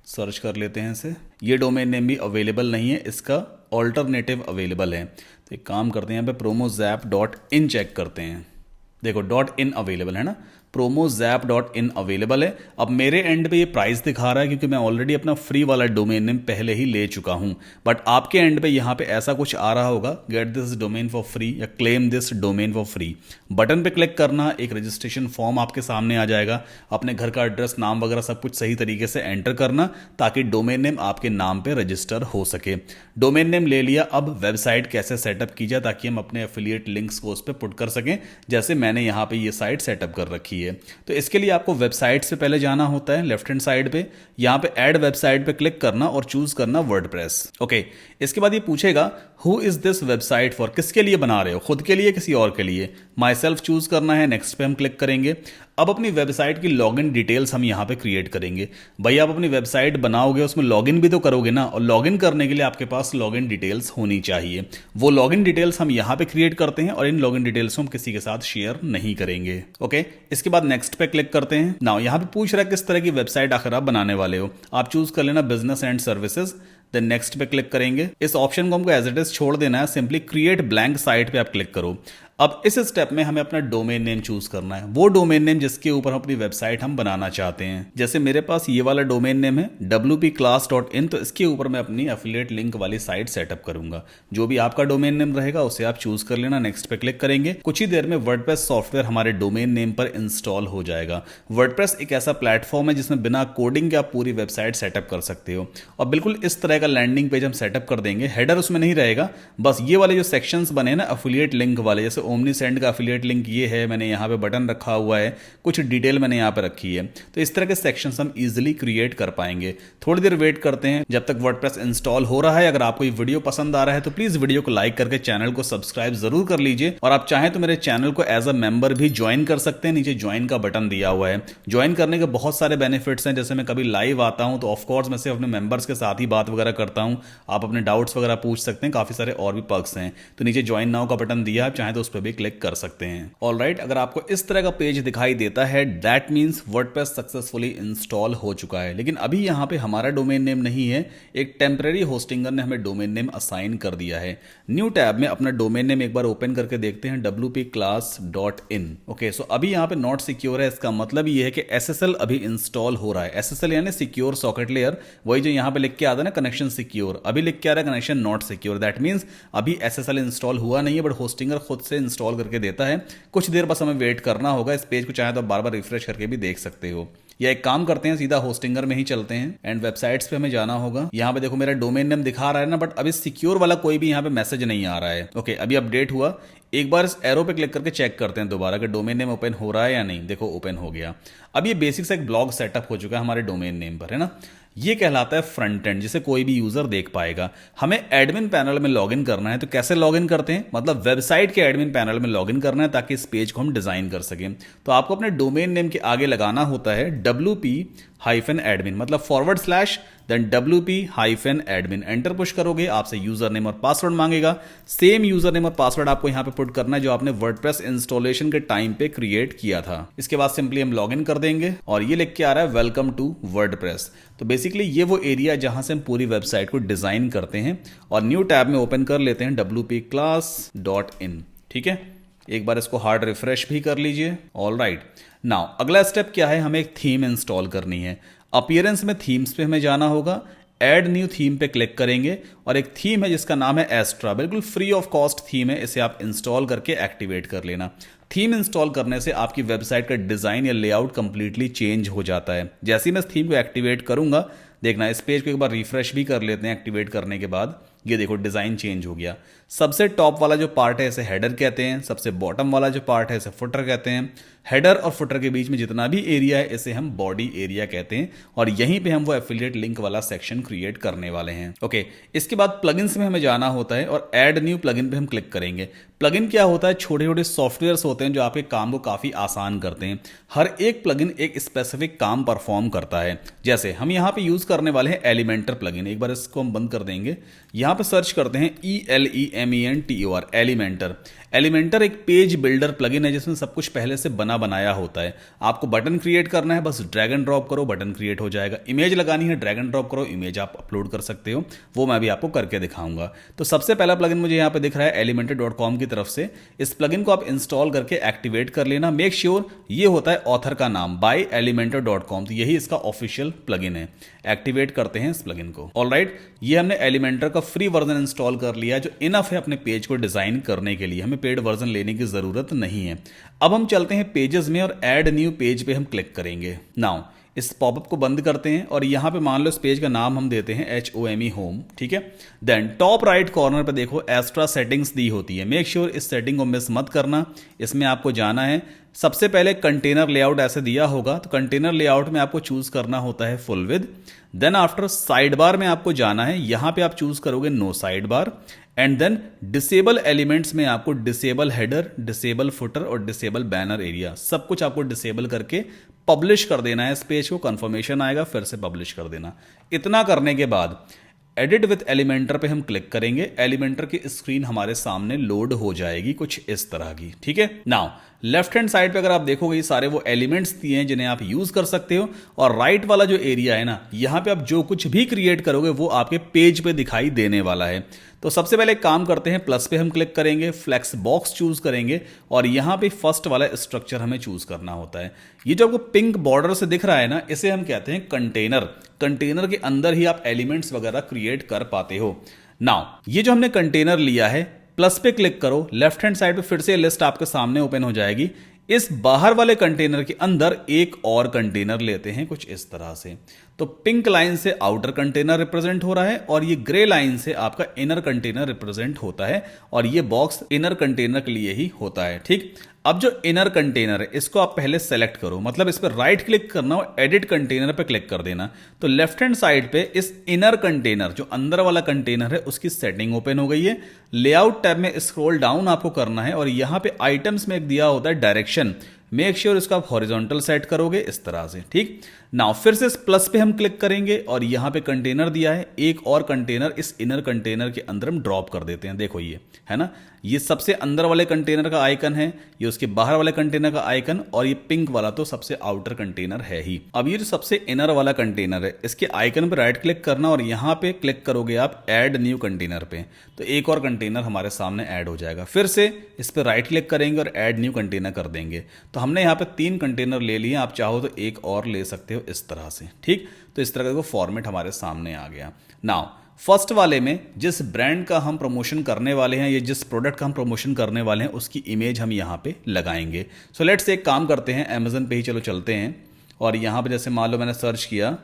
सर्च कर लेते हैं इसे। ये डोमेन नेम भी अवेलेबल नहीं है, इसका ऑल्टरनेटिव अवेलेबल है। तो एक काम करते हैं, यहाँ पे promozap.in चेक करते हैं। देखो .in अवेलेबल है ना, promozap.in अवेलेबल है। अब मेरे एंड पे ये प्राइस दिखा रहा है क्योंकि मैं ऑलरेडी अपना फ्री वाला डोमेन नेम पहले ही ले चुका हूं। बट आपके एंड पे यहाँ पे ऐसा कुछ आ रहा होगा, get this domain for free या claim this domain for free. Button पे क्लिक करना, एक रजिस्ट्रेशन फॉर्म आपके सामने आ जाएगा। अपने घर का एड्रेस, नाम वगैरह सब कुछ सही तरीके से एंटर करना, ताकि डोमेन नेम आपके नाम पे रजिस्टर हो सके। डोमेन नेम ले लिया, अब वेबसाइट कैसे सेटअप की जाए ताकि हम अपने एफिलिएट लिंक्स को उस पर पुट कर सकें, जैसे मैंने यहाँ पे ये साइट सेटअप कर रखी है। तो इसके लिए आपको वेबसाइट से पहले जाना होता है, लेफ्ट हैंड साइड पे यहां पे ऐड वेबसाइट पे क्लिक करना और चूज करना वर्डप्रेस। ओके, इसके बाद ये पूछेगा who is this website for, किसके लिए बना रहे हो, खुद के लिए किसी और के लिए। माई सेल्फ चूज करना है, नेक्स्ट पे हम क्लिक करेंगे। अब अपनी वेबसाइट की लॉगिन डिटेल्स हम यहाँ पे क्रिएट करेंगे। भाई आप अपनी वेबसाइट बनाओगे, उसमें लॉगिन भी तो करोगे ना, और लॉगिन करने के लिए आपके पास लॉगिन डिटेल्स होनी चाहिए। वो लॉगिन डिटेल्स हम यहाँ पे क्रिएट करते हैं और इन लॉगिन डिटेल्स को हम किसी के साथ शेयर नहीं करेंगे। ओके, इसके बाद नेक्स्ट पे क्लिक करते हैं। नाउ यहाँ पे पूछ रहा है किस तरह की वेबसाइट आखिर आप बनाने वाले हो। आप चूज कर लेना business and services, then next पे क्लिक करेंगे। इस ऑप्शन को हमको एज इट इज छोड़ देना है, सिंपली क्रिएट ब्लैंक साइट पे आप क्लिक करो। अब इस स्टेप में हमें अपना डोमेन नेम चूज करना है, वो डोमेन नेम जिसके ऊपर हम अपनी वेबसाइट हम बनाना चाहते हैं। जैसे मेरे पास ये वाला डोमेन नेम है wpclass.in, तो इसके ऊपर मैं अपनी एफिलिएट लिंक वाली साइट सेटअप करूंगा। जो भी आपका डोमेन नेम रहेगा उसे आप चूज कर लेना, नेक्स्ट पे क्लिक करेंगे। कुछ ही देर में वर्डप्रेस सॉफ्टवेयर हमारे डोमेन नेम पर इंस्टॉल हो जाएगा। वर्डप्रेस एक ऐसा प्लेटफॉर्म है जिसमें बिना कोडिंग के आप पूरी वेबसाइट सेटअप कर सकते हो, और बिल्कुल इस तरह का लैंडिंग पेज हम सेटअप कर देंगे। हेडर उसमें नहीं रहेगा, बस ये वाले जो सेक्शंस बने ना एफिलिएट लिंक वाले, जैसे ओमनी सेंड का एफिलिएट लिंक ये है, मैंने यहाँ पे बटन रखा हुआ है, कुछ डिटेल मैंने यहाँ पे रखी है। तो इस तरह के सेक्शंस हम इजीली क्रिएट कर पाएंगे। थोड़ी देर वेट करते हैं जब तक वर्डप्रेस इंस्टॉल हो रहा है। अगर आपको ये वीडियो पसंद आ रहा है तो प्लीज वीडियो को लाइक करके चैनल को सब्सक्राइब जरूर कर लीजिए, और आप चाहें तो मेरे चैनल को एज अ मेंबर भी ज्वाइन कर सकते हैं। नीचे ज्वाइन का बटन दिया हुआ है। ज्वाइन करने के बहुत सारे बेनिफिट्स हैं, जैसे मैं कभी लाइव आता हूं तो ऑफकोर्स मैं सिर्फ अपने मेंबर्स के साथ ही बात वगैरह करता हूं, आप अपने डाउट्स वगैरह पूछ सकते हैं, काफी सारे और भी पर्क्स हैं। तो नीचे ज्वाइन नाउ का बटन दिया है, आप चाहें तो उस पर भी क्लिक कर सकते हैं। ऑलराइट, अगर आपको इस तरह का पेज दिखाई देता है that means WordPress successfully install हो चुका है। लेकिन अभी यहाँ पे हमारा डोमेन नेम नहीं है, एक टेम्परेरी होस्टिंगर ने हमें डोमेन नेम असाइन कर दिया है। न्यू टैब में अपना डोमेन नेम एक बार ओपन करके देखते हैं, wpclass.in। ओके, सो अभी यहाँ पे नॉट सिक्योर है, इसका मतलब ये है कि SSL अभी इंस्टॉल हो रहा है। SSL यानी सिक्योर सॉकेट लेयर, वही जो यहाँ पे लिख के आता है ना कनेक्शन सिक्योर, अभी लिख के आ रहा है connection not secure. That means अभी SSL इंस्टॉल हुआ नहीं है, बट होस्टिंगर खुद से इंस्टॉल करके देता है। कुछ देर बस हमें वेट करना होगा। इस पेज को चाहे तो बार बार रिफ्रेश करके भी देख सकते हो, या एक काम करते हैं सीधा होस्टिंगर में ही चलते हैं एंड वेबसाइट्स पे हमें जाना होगा। यहाँ पे देखो मेरा डोमेन नेम दिखा रहा है ना, बट अभी सिक्योर वाला कोई भी यहाँ पे मैसेज नहीं आ रहा है। ओके, अभी अपडेट हुआ। एक बार इस एरो पे क्लिक करके चेक करते हैं दोबारा कि डोमेन नेम ओपन हो रहा है या नहीं। देखो ओपन हो गया। अब ये बेसिक सा एक ब्लॉग सेटअप हो चुका है हमारे डोमेन नेम पर, है ना। ये कहलाता है फ्रंट एंड, जिसे कोई भी यूजर देख पाएगा। हमें एडमिन पैनल में लॉगिन करना है, तो कैसे लॉगिन करते हैं, मतलब वेबसाइट के एडमिन पैनल में लॉगिन करना है ताकि इस पेज को हम डिजाइन कर सकें। तो आपको अपने डोमेन नेम के आगे लगाना होता है WP-admin, मतलब / देन WP-admin। एंटर पुश करोगे, आपसे यूजर नेम और पासवर्ड मांगेगा। सेम यूजर नेम और पासवर्ड आपको यहां पे पुट करना है जो आपने वर्डप्रेस इंस्टॉलेशन के टाइम पे क्रिएट किया था। इसके बाद सिंपली हम लॉगिन कर देंगे और ये लिख के आ रहा है वेलकम टू वर्डप्रेस। तो बेसिकली ये वो एरिया जहां से हम पूरी वेबसाइट को डिजाइन करते हैं। और न्यू टैब में ओपन कर लेते हैं wpclass.in। ठीक है, एक बार इसको हार्ड रिफ्रेश भी कर लीजिए। ऑलराइट, नाउ अगला स्टेप क्या है, हमें एक थीम इंस्टॉल करनी है। अपीयरेंस में थीम्स पे हमें जाना होगा, ऐड न्यू थीम पे क्लिक करेंगे और एक थीम है जिसका नाम है एस्ट्रा, बिल्कुल फ्री ऑफ कॉस्ट थीम है। इसे आप इंस्टॉल करके एक्टिवेट कर लेना। थीम इंस्टॉल करने से आपकी वेबसाइट का डिजाइन या लेआउट कंप्लीटली चेंज हो जाता है। जैसे ही मैं इस थीम को एक्टिवेट करूंगा, देखना इस पेज को एक बार रिफ्रेश भी कर लेते हैं। एक्टिवेट करने के बाद ये देखो डिजाइन चेंज हो गया। सबसे टॉप वाला जो पार्ट है इसे हेडर कहते हैं, सबसे बॉटम वाला जो पार्ट है इसे फुटर कहते हैं। हेडर और फुटर के बीच में जितना भी एरिया है इसे हम बॉडी एरिया कहते हैं, और यहीं पे हम वो एफिलिएट लिंक वाला सेक्शन क्रिएट करने वाले हैं। ओके, इसके बाद प्लगइन्स में हमें जाना होता है और ऐड न्यू प्लगइन पे हम क्लिक करेंगे। प्लगइन क्या होता है, छोटे छोटे सॉफ्टवेयर्स होते हैं जो आपके काम को काफी आसान करते हैं। हर एक प्लगइन एक स्पेसिफिक काम परफॉर्म करता है। जैसे हम यहाँ पे यूज करने वाले हैं एलिमेंटर प्लगइन। एक बार इसको हम बंद कर देंगे। यहाँ पे सर्च करते हैं ELEMENTOR, एलिमेंटर। एलिमेंटर एक पेज बिल्डर प्लगइन है जिसमें सब कुछ पहले से बना बनाया होता है। आपको बटन क्रिएट करना है, बस ड्रैग एंड ड्रॉप करो, बटन क्रिएट हो जाएगा। इमेज लगानी है, ड्रैग एंड ड्रॉप करो, इमेज आप अपलोड कर सकते हो। वो मैं भी आपको करके दिखाऊंगा। तो सबसे पहला प्लगइन मुझे यहाँ पे दिख रहा है elementor.com की तरफ से। इस प्लगइन को आप इंस्टॉल करके एक्टिवेट कर लेना। मेक श्योर ये होता है ऑथर का नाम by elementor.com, तो यही इसका ऑफिशियल प्लगइन है। एक्टिवेट करते हैं इस प्लगइन को। ऑलराइट, ये हमने एलिमेंटर का फ्री वर्जन इंस्टॉल कर लिया जो इनफ है अपने पेज को डिजाइन करने के लिए। हमें पेड वर्जन लेने की जरूरत नहीं है। अब हम चलते हैं पेजेस में और ऐड न्यू पेज पे हम क्लिक करेंगे। नाउ इस पॉपअप को बंद करते हैं और यहां पे मान लो इस पेज का नाम हम देते हैं HOME होम। ठीक है, देन टॉप राइट कॉर्नर पे देखो एक्स्ट्रा सेटिंग्स दी होती है। मेक श्योर इस सेटिंग को मिस मत करना। इसमें आपको जाना है, सबसे पहले कंटेनर लेआउट ऐसे दिया होगा, तो कंटेनर लेआउट में आपको चूज करना होता है full width. Then after sidebar में आपको जाना है, यहां पे आप चूज करोगे no sidebar. And then disable elements में आपको डिसेबल हेडर, डिसेबल फुटर और डिसेबल बैनर एरिया, सब कुछ आपको डिसेबल करके पब्लिश कर देना है। इस पेज को कंफर्मेशन आएगा, फिर से पब्लिश कर देना। इतना करने के बाद एडिट विथ एलिमेंटर पे हम क्लिक करेंगे। एलिमेंटर की स्क्रीन हमारे सामने लोड हो जाएगी कुछ इस तरह की। ठीक है, नाउ लेफ्ट हैंड साइड पे अगर आप देखोगे ये सारे वो एलिमेंट्स दिए हैं जिन्हें आप यूज कर सकते हो। और राइट वाला जो एरिया है ना, यहां पे आप जो कुछ भी क्रिएट करोगे वो आपके पेज पे दिखाई देने वाला है। तो सबसे पहले काम करते हैं, प्लस पे हम क्लिक करेंगे, फ्लेक्स बॉक्स चूज करेंगे और यहां पे फर्स्ट वाला स्ट्रक्चर हमें चूज करना होता है। ये जो आपको पिंक बॉर्डर से दिख रहा है ना, इसे हम कहते हैं कंटेनर। कंटेनर के अंदर ही आप एलिमेंट्स वगैरह क्रिएट कर पाते हो। नाउ ये जो हमने कंटेनर लिया है, प्लस पे क्लिक करो, लेफ्ट हैंड साइड पे फिर से लिस्ट आपके सामने ओपन हो जाएगी। इस बाहर वाले कंटेनर के अंदर एक और कंटेनर लेते हैं कुछ इस तरह से। तो पिंक लाइन से आउटर कंटेनर रिप्रेजेंट हो रहा है और ये ग्रे लाइन से आपका इनर कंटेनर रिप्रेजेंट होता है और ये बॉक्स इनर कंटेनर के लिए ही होता है। ठीक, अब जो इनर कंटेनर है इसको आप पहले सेलेक्ट करो, मतलब इस पर राइट क्लिक करना और एडिट कंटेनर पे क्लिक कर देना। तो लेफ्ट हैंड साइड पे इस इनर कंटेनर जो अंदर वाला कंटेनर है उसकी सेटिंग ओपन हो गई है। लेआउट टैब में स्क्रॉल डाउन आपको करना है और यहां पे आइटम्स में एक दिया होता है डायरेक्शन, मेक श्योर इसको आप हॉरिजॉन्टल सेट करोगे इस तरह से। ठीक, नाउ फिर से इस प्लस पे हम क्लिक करेंगे और यहां पे कंटेनर दिया है, एक और कंटेनर इस इनर कंटेनर के अंदर हम ड्रॉप कर देते हैं। देखो ये है ना, ये सबसे अंदर वाले कंटेनर का आइकन है, ये उसके बाहर वाले कंटेनर का आइकन, और ये पिंक वाला तो सबसे आउटर कंटेनर है ही। अब ये जो सबसे इनर वाला कंटेनर है इसके आइकन पे राइट क्लिक करना और यहां पे क्लिक करोगे आप ऐड न्यू कंटेनर पे, तो एक और कंटेनर हमारे सामने ऐड हो जाएगा। फिर से इस पर राइट क्लिक करेंगे और ऐड न्यू कंटेनर कर देंगे। तो हमने यहाँ पे 3 कंटेनर ले लिए, आप चाहो तो एक और ले सकते हो इस तरह से। ठीक, तो इस तरह का फॉर्मेट हमारे सामने आ गया। नाउ फर्स्ट वाले में जिस ब्रांड का हम प्रमोशन करने वाले हैं या जिस प्रोडक्ट का हम प्रमोशन करने वाले हैं उसकी इमेज हम यहाँ पे लगाएंगे। सो लेट्स एक काम करते हैं, अमेजन पे ही चलो चलते हैं और यहाँ पे जैसे मान लो मैंने सर्च किया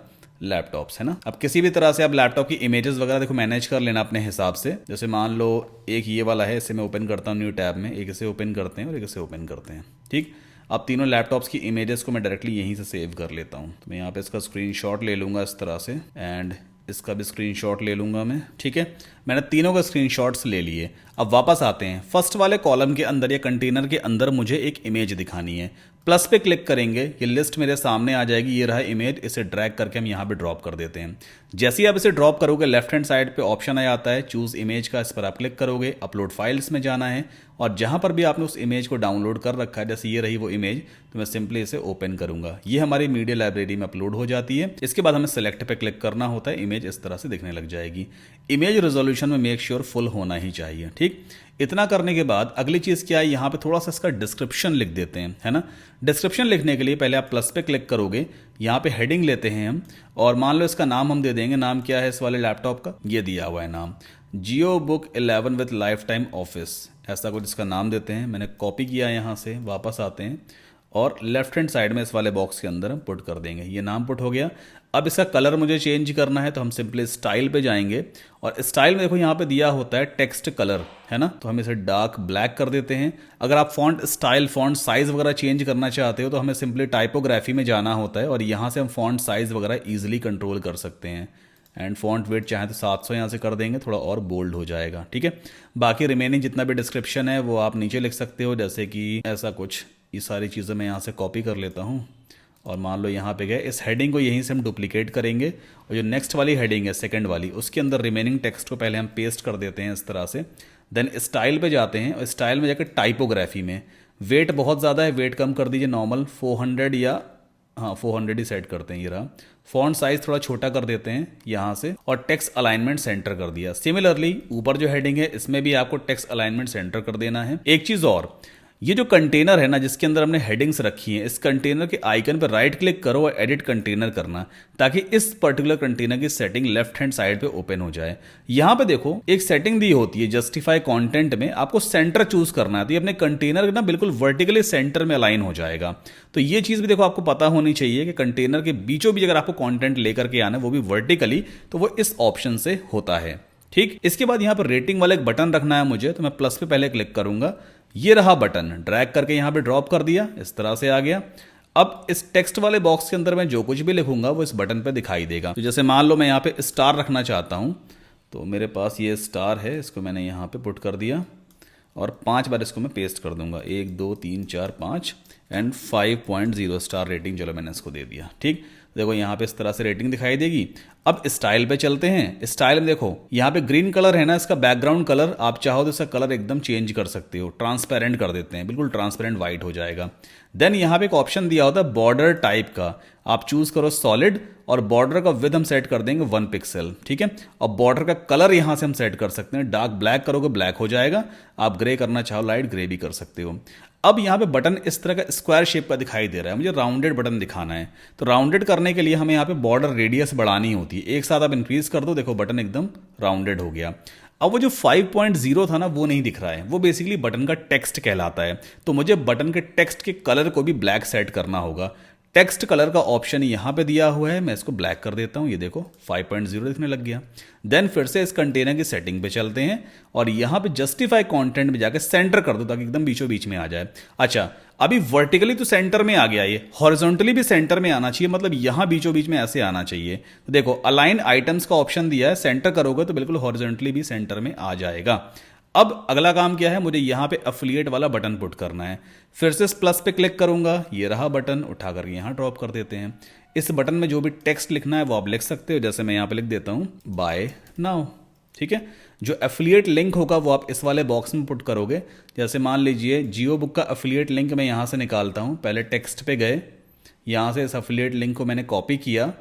लैपटॉप्स, है ना। अब किसी भी तरह से आप लैपटॉप की इमेजेस वगैरह देखो मैनेज कर लेना अपने हिसाब से। जैसे मान लो एक ये वाला है, इसे मैं ओपन करता हूँ न्यू टैब में, एक इसे ओपन करते हैं और एक इसे ओपन करते हैं। ठीक, अब तीनों लैपटॉप्स की इमेजेस को मैं डायरेक्टली यहीं से सेव कर लेता हूँ। तो मैं यहाँ पे इसका स्क्रीनशॉट ले लूँगा इस तरह से एंड इसका भी स्क्रीनशॉट ले लूँगा मैं। ठीक है, मैंने तीनों का स्क्रीनशॉट्स ले लिए। अब वापस आते हैं, फर्स्ट वाले कॉलम के अंदर या कंटेनर के अंदर मुझे एक इमेज दिखानी है। प्लस पे क्लिक करेंगे, ये लिस्ट मेरे सामने आ जाएगी, ये रहा इमेज, इसे ड्रैग करके हम यहाँ पे ड्रॉप कर देते हैं। जैसे ही आप इसे ड्रॉप करोगे लेफ्ट हैंड साइड पे ऑप्शन आ जाता है चूज इमेज का, इस पर आप क्लिक करोगे, अपलोड फाइल्स में जाना है और जहां पर भी आपने उस इमेज को डाउनलोड कर रखा है, जैसे ये रही वो इमेज, तो मैं सिंपली इसे ओपन करूंगा, ये हमारी मीडिया लाइब्रेरी में अपलोड हो जाती है। इसके बाद हमें सेलेक्ट पे क्लिक करना होता है, इमेज इस तरह से दिखने लग जाएगी। इमेज रेजोल्यूशन में मेक श्योर फुल होना ही चाहिए। ठीक, इतना करने के बाद अगली चीज़ क्या है, यहाँ पे थोड़ा सा इसका डिस्क्रिप्शन लिख देते हैं, है ना। डिस्क्रिप्शन लिखने के लिए पहले आप प्लस पे क्लिक करोगे, यहाँ पे हेडिंग लेते हैं हम और मान लो इसका नाम हम दे देंगे, नाम क्या है इस वाले लैपटॉप का, ये दिया हुआ है नाम Jio book 11 with lifetime office, ऐसा कुछ इसका नाम देते हैं। मैंने कॉपी किया यहाँ से, वापस आते हैं और लेफ्ट हैंड साइड में इस वाले बॉक्स के अंदर हम पुट कर देंगे, ये नाम पुट हो गया। अब इसका कलर मुझे चेंज करना है तो हम सिंपली स्टाइल पे जाएंगे और स्टाइल में देखो यहाँ पे दिया होता है टेक्स्ट कलर, है ना, तो हम इसे डार्क ब्लैक कर देते हैं। अगर आप फॉन्ट स्टाइल, फॉन्ट साइज वगैरह चेंज करना चाहते हो तो हमें सिंपली टाइपोग्राफी में जाना होता है और यहाँ से हम फॉन्ट साइज वगैरह ईजिली कंट्रोल कर सकते हैं। एंड फॉन्ट वेट चाहे तो 700 यहाँ से कर देंगे, थोड़ा और बोल्ड हो जाएगा। ठीक है, बाकी रिमेनिंग जितना भी डिस्क्रिप्शन है वो आप नीचे लिख सकते हो, जैसे कि ऐसा कुछ। ये सारी चीज़ें मैं यहाँ से कॉपी कर लेता हूँ और मान लो यहाँ पे गए, इस हेडिंग को यहीं से हम डुप्लीकेट करेंगे और जो नेक्स्ट वाली हेडिंग है सेकंड वाली, उसके अंदर रिमेनिंग टेक्स्ट को पहले हम पेस्ट कर देते हैं इस तरह से। देन स्टाइल पे जाते हैं और स्टाइल में जाकर टाइपोग्राफी में, वेट बहुत ज़्यादा है, वेट कम कर दीजिए, नॉर्मल 400 या 400 ही सेट करते हैं, ये रहा। फॉन्ट साइज थोड़ा छोटा कर देते हैं यहाँ से और टेक्स्ट अलाइनमेंट सेंटर कर दिया। सिमिलरली ऊपर जो हेडिंग है इसमें भी आपको टेक्स्ट अलाइनमेंट सेंटर कर देना है। एक चीज़ और, ये जो कंटेनर है ना जिसके अंदर हमने हेडिंग्स रखी हैं, इस कंटेनर के आइकन पर राइट क्लिक करो और एडिट कंटेनर करना, ताकि इस पर्टिकुलर कंटेनर की सेटिंग लेफ्ट हैंड साइड पे ओपन हो जाए। यहाँ पे देखो एक सेटिंग दी होती है जस्टिफाई कंटेंट में, आपको सेंटर चूज करना है, तो ये अपने कंटेनर ना बिल्कुल वर्टिकली सेंटर में अलाइन हो जाएगा। तो ये चीज भी देखो आपको पता होनी चाहिए कि कंटेनर के बीचों बीच अगर आपको कॉन्टेंट लेकर के आना है वो भी वर्टिकली, तो वो इस ऑप्शन से होता है। ठीक, इसके बाद यहाँ पर रेटिंग वाला एक बटन रखना है मुझे, तो मैं प्लस पे पहले क्लिक करूंगा, ये रहा बटन, ड्रैग करके यहाँ पे ड्रॉप कर दिया, इस तरह से आ गया। अब इस टेक्स्ट वाले बॉक्स के अंदर मैं जो कुछ भी लिखूंगा वो इस बटन पे दिखाई देगा। तो जैसे मान लो मैं यहाँ पे स्टार रखना चाहता हूँ, तो मेरे पास ये स्टार है, इसको मैंने यहाँ पे पुट कर दिया और 5 बार इसको मैं पेस्ट कर दूंगा, 1 2 3 4 5 एंड 5.0 स्टार रेटिंग, चलो मैंने इसको दे दिया। ठीक, देखो यहाँ पे इस तरह से रेटिंग दिखाई देगी। अब स्टाइल पे चलते हैं, स्टाइल में देखो यहाँ पे ग्रीन कलर है ना, इसका बैकग्राउंड कलर, आप चाहो तो इसका कलर एकदम चेंज कर सकते हो, ट्रांसपेरेंट कर देते हैं, बिल्कुल ट्रांसपेरेंट वाइट हो जाएगा। देन यहाँ पे एक ऑप्शन दिया होता है बॉर्डर टाइप का, आप चूज करो सॉलिड और बॉर्डर का विड्थ हम सेट कर देंगे 1 पिक्सल। ठीक है, और बॉर्डर का कलर यहाँ से हम सेट कर सकते हैं, डार्क ब्लैक करोगे ब्लैक हो जाएगा, आप ग्रे करना चाहो लाइट ग्रे भी कर सकते हो। अब यहाँ पे बटन इस तरह का स्क्वायर शेप का दिखाई दे रहा है, मुझे राउंडेड बटन दिखाना है, तो राउंडेड करने के लिए हमें यहाँ पे बॉर्डर रेडियस बढ़ानी होती है, एक साथ आप इंक्रीज कर दो, देखो बटन एकदम राउंडेड हो गया। अब वो जो 5.0 था ना वो नहीं दिख रहा है, वो बेसिकली बटन का टेक्स्ट कहलाता है, तो मुझे बटन के टेक्स्ट के कलर को भी ब्लैक सेट करना होगा। टेक्स्ट कलर का ऑप्शन यहाँ पे दिया हुआ है, मैं इसको ब्लैक कर देता हूँ, ये देखो 5.0 दिखने लग गया। देन फिर से इस कंटेनर की सेटिंग पे चलते हैं और यहाँ पे जस्टिफाई कंटेंट में जाकर सेंटर कर दो ताकि एकदम बीचों बीच में आ जाए। अच्छा, अभी वर्टिकली तो सेंटर में आ गया, ये हॉरिजॉन्टली भी सेंटर में आना चाहिए, मतलब यहाँ बीचों बीच में ऐसे आना चाहिए। तो देखो अलाइन आइटम्स का ऑप्शन दिया है, सेंटर करोगे तो बिल्कुल हॉरिजॉन्टली भी सेंटर में आ जाएगा। अब अगला काम क्या है, मुझे यहाँ पे एफिलिएट वाला बटन पुट करना है। फिर से इस प्लस पे क्लिक करूंगा, ये रहा बटन, उठा कर यहाँ ड्रॉप कर देते हैं। इस बटन में जो भी टेक्स्ट लिखना है वो आप लिख सकते हो, जैसे मैं यहाँ पे लिख देता हूँ बाय नाउ, ठीक है। जो एफिलिएट लिंक होगा वो आप इस वाले बॉक्स में पुट करोगे। जैसे मान लीजिए जियो बुक का एफिलिएट लिंक मैं यहाँ से निकालता हूँ, पहले टेक्स्ट पे गए, यहाँ से इस एफिलिएट लिंक को मैंने कॉपी किया,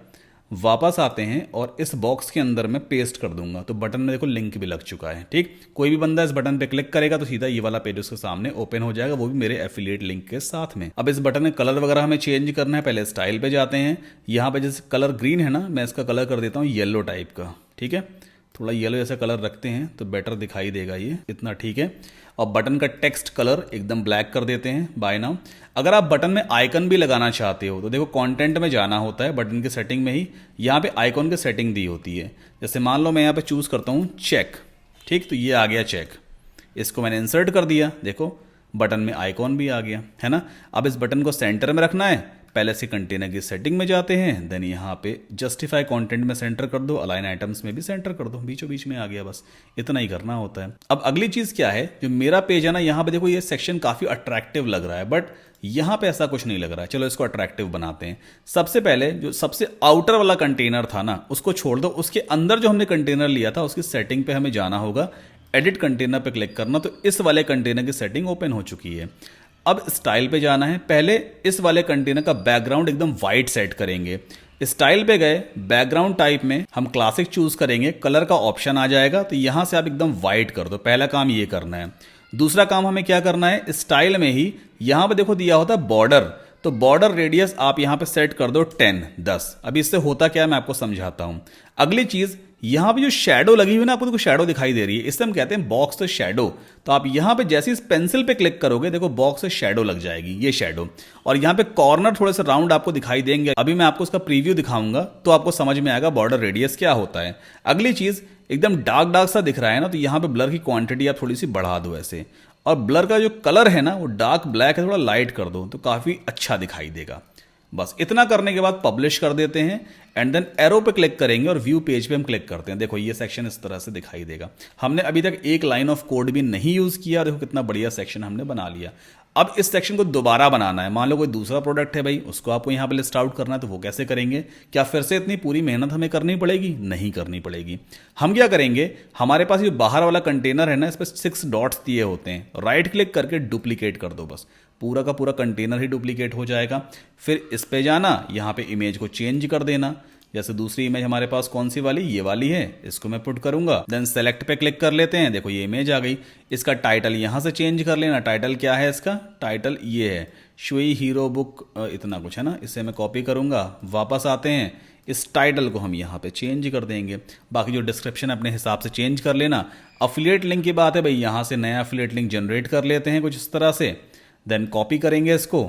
वापस आते हैं और इस बॉक्स के अंदर मैं पेस्ट कर दूंगा, तो बटन में देखो लिंक भी लग चुका है। ठीक, कोई भी बंदा इस बटन पे क्लिक करेगा तो सीधा ये वाला पेज उसके सामने ओपन हो जाएगा, वो भी मेरे एफिलिएट लिंक के साथ में। अब इस बटन में कलर वगैरह हमें चेंज करना है, पहले स्टाइल पे जाते हैं। यहाँ पे जैसे कलर ग्रीन है ना, मैं इसका कलर कर देता हूँ येलो टाइप का, ठीक है। थोड़ा येलो जैसा कलर रखते हैं तो बेटर दिखाई देगा, ये इतना ठीक है। और बटन का टेक्स्ट कलर एकदम ब्लैक कर देते हैं बाय नाउ। अगर आप बटन में आइकन भी लगाना चाहते हो तो देखो कंटेंट में जाना होता है, बटन की सेटिंग में ही यहाँ पे आइकन की सेटिंग दी होती है। जैसे मान लो मैं यहाँ पे चूज करता हूँ चेक, ठीक, तो ये आ गया चेक, इसको मैंने इंसर्ट कर दिया, देखो बटन में आइकॉन भी आ गया है ना। अब इस बटन को सेंटर में रखना है, पहले से कंटेनर की सेटिंग में जाते हैं, देन यहाँ पे जस्टिफाई कंटेंट में सेंटर कर दो, अलाइन आइटम्स में भी सेंटर कर दो, बीचों बीच में आ गया, बस इतना ही करना होता है। अब अगली चीज क्या है, जो मेरा पेज है ना, यहाँ पे देखो ये सेक्शन काफी अट्रैक्टिव लग रहा है, बट यहाँ पे ऐसा कुछ नहीं लग रहा है। चलो इसको अट्रैक्टिव बनाते हैं। सबसे पहले जो सबसे आउटर वाला कंटेनर था ना, उसको छोड़ दो, उसके अंदर जो हमने कंटेनर लिया था उसकी सेटिंग पे हमें जाना होगा, एडिट कंटेनर पे क्लिक करना, तो इस वाले कंटेनर की सेटिंग ओपन हो चुकी है। अब स्टाइल पे जाना है, पहले इस वाले कंटेनर का बैकग्राउंड एकदम वाइट सेट करेंगे। स्टाइल पे गए, बैकग्राउंड टाइप में हम क्लासिक चूज करेंगे, कलर का ऑप्शन आ जाएगा, तो यहां से आप एकदम वाइट कर दो। पहला काम ये करना है। दूसरा काम हमें क्या करना है, स्टाइल में ही यहां पे देखो दिया होता है बॉर्डर, तो बॉर्डर रेडियस आप यहां पे सेट कर दो 10। अभी इससे होता क्या है मैं आपको समझाता हूं। अगली चीज, यहां पे जो शैडो लगी हुई ना, आपको देखो शैडो दिखाई दे रही है, इससे हम कहते हैं बॉक्स शैडो। तो आप यहां पे जैसे इस पेंसिल पे क्लिक करोगे, देखो बॉक्स से शैडो लग जाएगी, ये शैडो। और यहां पे कॉर्नर थोड़े से राउंड आपको दिखाई देंगे, अभी मैं आपको इसका प्रीव्यू दिखाऊंगा तो आपको समझ में आएगा बॉर्डर रेडियस क्या होता है। अगली चीज, एकदम डार्क डार्क सा दिख रहा है ना, तो यहां पे ब्लर की क्वांटिटी आप थोड़ी सी बढ़ा दो ऐसे, और ब्लर का जो कलर है ना वो डार्क ब्लैक है, थोड़ा लाइट कर दो तो काफी अच्छा दिखाई देगा। बस इतना करने के बाद पब्लिश कर देते हैं, एंड देन एरो पे क्लिक करेंगे और व्यू पेज पे हम क्लिक करते हैं। देखो ये सेक्शन इस तरह से दिखाई देगा। हमने अभी तक एक लाइन ऑफ कोड भी नहीं यूज किया, देखो कितना बढ़िया सेक्शन हमने बना लिया। अब इस सेक्शन को दोबारा बनाना है, मान लो कोई दूसरा प्रोडक्ट है भाई, उसको आपको यहाँ पे लिस्ट आउट करना है, तो वो कैसे करेंगे? क्या फिर से इतनी पूरी मेहनत हमें करनी पड़ेगी? नहीं करनी पड़ेगी। हम क्या करेंगे, हमारे पास ये बाहर वाला कंटेनर है ना, इस पर 6 डॉट्स दिए होते हैं, राइट क्लिक करके डुप्लीकेट कर दो, बस पूरा का पूरा कंटेनर ही डुप्लीकेट हो जाएगा। फिर इस पे जाना, यहाँ पे इमेज को चेंज कर देना। जैसे दूसरी इमेज हमारे पास कौन सी वाली, ये वाली है, इसको मैं पुट करूंगा। देन सेलेक्ट पे क्लिक कर लेते हैं, देखो ये इमेज आ गई। इसका टाइटल यहां से चेंज कर लेना। टाइटल क्या है इसका? टाइटल ये है, शुई हीरो बुक इतना कुछ है ना। इसे मैं कॉपी करूंगा, वापस आते हैं, इस टाइटल को हम यहाँ पे चेंज कर देंगे। बाकी जो डिस्क्रिप्शन अपने हिसाब से चेंज कर लेना। अफिलिएट लिंक की बात है भाई, यहाँ से नया अफिलिएट लिंक जनरेट कर लेते हैं कुछ इस तरह से। देन कॉपी करेंगे इसको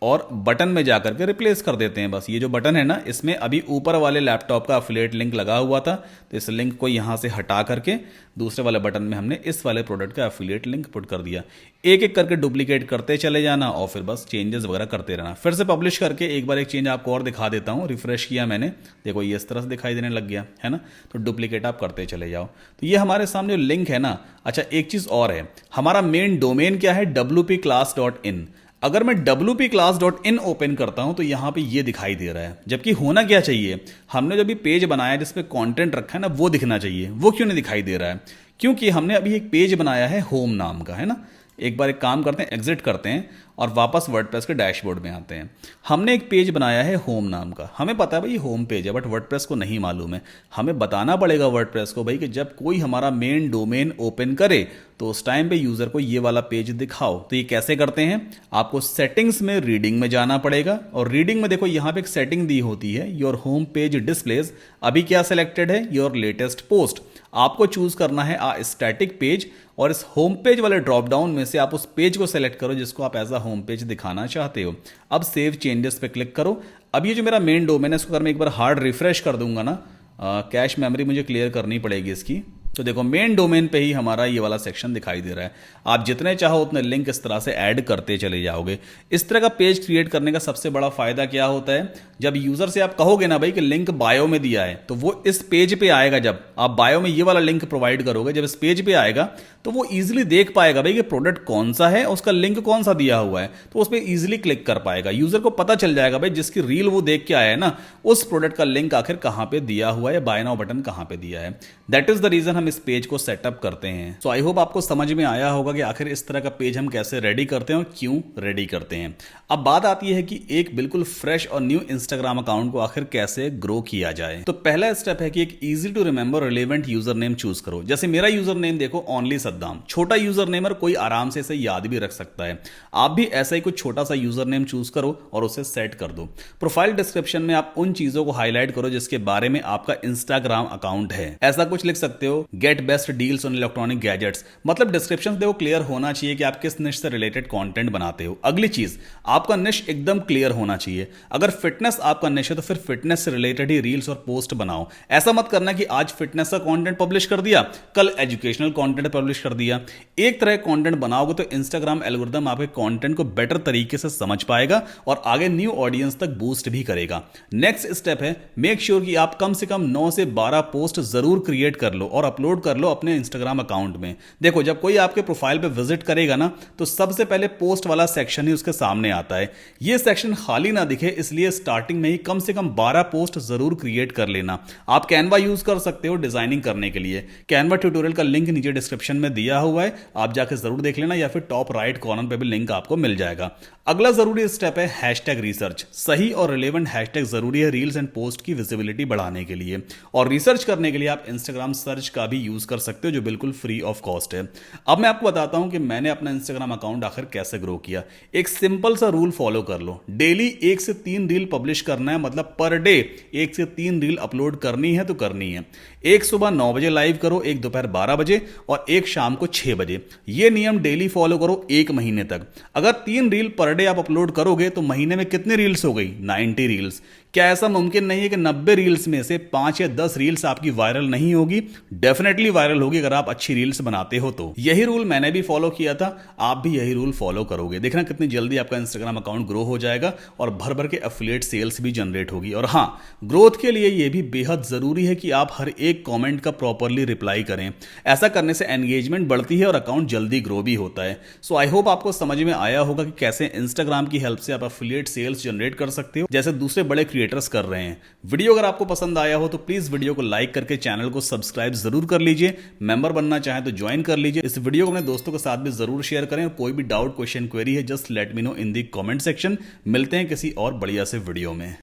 और बटन में जाकर के रिप्लेस कर देते हैं। बस ये जो बटन है ना, इसमें अभी ऊपर वाले लैपटॉप का अफिलिएट लिंक लगा हुआ था, तो इस लिंक को यहाँ से हटा करके दूसरे वाले बटन में हमने इस वाले प्रोडक्ट का अफिलिएट लिंक पुट कर दिया। एक एक करके डुप्लीकेट करते चले जाना और फिर बस चेंजेस वगैरह करते रहना। फिर से पब्लिश करके एक बार एक चेंज आपको और दिखा देता हूँ। रिफ्रेश किया मैंने, देखो ये इस तरह से दिखाई देने लग गया है ना। तो डुप्लीकेट आप करते चले जाओ। तो ये हमारे सामने जो लिंक है ना। अच्छा एक चीज़ और है, हमारा मेन डोमेन क्या है? wpclass.in। अगर मैं wpclass.in ओपन करता हूं तो यहां पे ये दिखाई दे रहा है, जबकि होना क्या चाहिए, हमने जो भी पेज बनाया जिसपे कंटेंट रखा है ना, वो दिखना चाहिए। वो क्यों नहीं दिखाई दे रहा है? क्योंकि हमने अभी एक पेज बनाया है होम नाम का, है ना। एक बार एक काम करते हैं, एग्जिट करते हैं और वापस वर्डप्रेस के डैशबोर्ड में आते हैं। हमने एक पेज बनाया है होम नाम का, हमें पता है भाई ये होम पेज है, बट वर्डप्रेस को नहीं मालूम है। हमें बताना पड़ेगा वर्डप्रेस को भाई कि जब कोई हमारा मेन डोमेन ओपन करे तो उस टाइम पे यूजर को ये वाला पेज दिखाओ। तो ये कैसे करते हैं? आपको सेटिंग्स में रीडिंग में जाना पड़ेगा, और रीडिंग में देखो यहाँ पे एक सेटिंग दी होती है, योर होम पेज डिस्प्लेज। अभी क्या सिलेक्टेड है? Your latest post. आपको चूज करना है स्टैटिक पेज, और इस होम पेज वाले ड्रॉप डाउन में से आप उस पेज को सेलेक्ट करो जिसको आप एज अ होम पेज दिखाना चाहते हो। अब सेव चेंजेस पे क्लिक करो। अब ये जो मेरा मेन डोमेन है इसको अगर मैं एक बार हार्ड रिफ्रेश कर दूंगा ना, कैश मेमोरी मुझे क्लियर करनी पड़ेगी इसकी, तो देखो मेन डोमेन पे ही हमारा ये वाला सेक्शन दिखाई दे रहा है। आप जितने चाहो उतने लिंक इस तरह से ऐड करते चले जाओगे। इस तरह का पेज क्रिएट करने का सबसे बड़ा फायदा क्या होता है, जब यूजर से आप कहोगे ना भाई कि लिंक बायो में दिया है, तो वो इस पेज पे आएगा। जब आप बायो में ये वाला लिंक प्रोवाइड करोगे, जब इस पेज पे आएगा तो वो इजीली देख पाएगा भाई कि प्रोडक्ट कौन सा है, उसका लिंक कौन सा दिया हुआ है, तो उस पर इजीली क्लिक कर पाएगा। यूजर को पता चल जाएगा भाई जिसकी रील वो देख के आया है ना, उस प्रोडक्ट का लिंक आखिर कहां पे दिया हुआ है, बाय नाउ बटन कहां पे दिया है। दैट इज द रीजन हम इस पेज को सेटअप करते हैं। सो आई होप आपको समझ में आया होगा कि आखिर इस तरह का पेज हम कैसे रेडी करते हैं और क्यों रेडी करते हैं। अब बात आती है कि एक बिल्कुल फ्रेश और न्यू इंस्टाग्राम अकाउंट को आखिर कैसे ग्रो किया जाए। तो पहला स्टेप है कि एक easy to remember relevant username choose करो। जैसे मेरा यूजर नेम देखो ओनली सद्दाम, छोटा यूजर नेम है, कोई आराम से इसे याद भी रख सकता है। आप भी ऐसा ही कुछ छोटा सा यूजर नेम चूज करो और उसे सेट कर दो। प्रोफाइल डिस्क्रिप्शन में आप उन चीजों को हाईलाइट करो जिसके बारे में आपका इंस्टाग्राम अकाउंट है। ऐसा कुछ लिख सकते हो, get best deals on electronic gadgets, मतलब डिस्क्रिप्शन देखो क्लियर होना चाहिए कि आप किस निश से रिलेटेड कंटेंट बनाते हो। अगली चीज, आपका निश एकदम क्लियर होना चाहिए। अगर फिटनेस आपका निश है तो फिर फिटनेस से रिलेटेड ही रील्स और पोस्ट बनाओ। ऐसा मत करना कि आज फिटनेस का कंटेंट पब्लिश कर दिया, कल एजुकेशनल कंटेंट पब्लिश कर दिया। एक तरह कंटेंट बनाओगे तो इंस्टाग्राम एल्गोरिथम आपके कंटेंट को बेटर तरीके से समझ पाएगा और आगे न्यू ऑडियंस तक बूस्ट भी करेगा। नेक्स्ट स्टेप है, मेक श्योर कि आप कम से कम 9 से 12 पोस्ट जरूर क्रिएट कर लो और अपलोड कर लो अपने इंस्टाग्राम अकाउंट में। देखो जब कोई आपके प्रोफाइल पे विजिट करेगा ना, तो सबसे पहले पोस्ट वाला सेक्शन ही उसके सामने आता है। ये सेक्शन खाली ना दिखे इसलिए स्टार्टिंग में ही कम से कम 12 पोस्ट जरूर क्रिएट कर लेना। आप कैनवा यूज कर सकते हो डिजाइनिंग करने के लिए। कैनवा ट्यूटोरियल का लिंक नीचे डिस्क्रिप्शन में दिया हुआ है, आप जाकर जरूर देख लेना, या फिर टॉप राइट कॉर्नर पे भी लिंक आपको मिल जाएगा। अगला जरूरी स्टेप है हैशटैग रिसर्च। सही और रिलेवेंट हैशटैग जरूरी है रील्स एंड पोस्ट की विजिबिलिटी बढ़ाने के लिए। और रिसर्च करने के लिए आप इंस्टाग्राम सर्च का भी यूज कर सकते हो जो बिल्कुल फ्री ऑफ कॉस्ट है। अब मैं आपको बताता हूं कि मैंने अपना इंस्टाग्राम अकाउंट आखिर कैसे ग्रो किया। एक सिंपल सा रूल फॉलो कर लो, डेली 1 से 3 रील पब्लिश करना है, मतलब पर डे 1 से 3 रील अपलोड करनी है तो करनी है। एक सुबह 9 बजे लाइव करो, एक दोपहर 12 बजे और एक शाम को 6 बजे। ये नियम डेली फॉलो करो 1 महीने तक। अगर 3 रील पर डे आप अपलोड करोगे तो महीने में कितनी रील्स हो गई? 90 रील्स। क्या ऐसा मुमकिन नहीं है कि 90 रील्स में से 5 या 10 रील्स आपकी वायरल नहीं होगी? डेफिनेटली वायरल होगी अगर आप अच्छी रील्स बनाते हो तो। यही रूल मैंने भी फॉलो किया था, आप भी यही रूल फॉलो करोगे, देखना कितनी जल्दी आपका इंस्टाग्राम अकाउंट ग्रो हो जाएगा और भर भर के एफिलिएट सेल्स भी जनरेट होगी। और हाँ, ग्रोथ के लिए यह भी बेहद जरूरी है कि आप हर एक कमेंट का प्रॉपरली रिप्लाई करें। ऐसा करने से एंगेजमेंट बढ़ती है और अकाउंट जल्दी ग्रो भी होता है। सो आई होप आपको समझ में आया होगा कि कैसे इंस्टाग्राम की हेल्प से आप एफिलिएट सेल्स जनरेट कर सकते हो जैसे दूसरे बड़े क्रिएटर्स कर रहे हैं। वीडियो अगर आपको पसंद आया हो तो प्लीज वीडियो को लाइक करके चैनल को सब्सक्राइब जरूर कर लीजिए। मेंबर बनना चाहें तो ज्वाइन कर लीजिए। इस वीडियो को अपने दोस्तों के साथ भी जरूर शेयर करें और कोई भी डाउट क्वेश्चन क्वेरी है जस्ट लेट मी नो इन दी कमेंट सेक्शन। मिलते हैं किसी और बढ़िया से वीडियो में।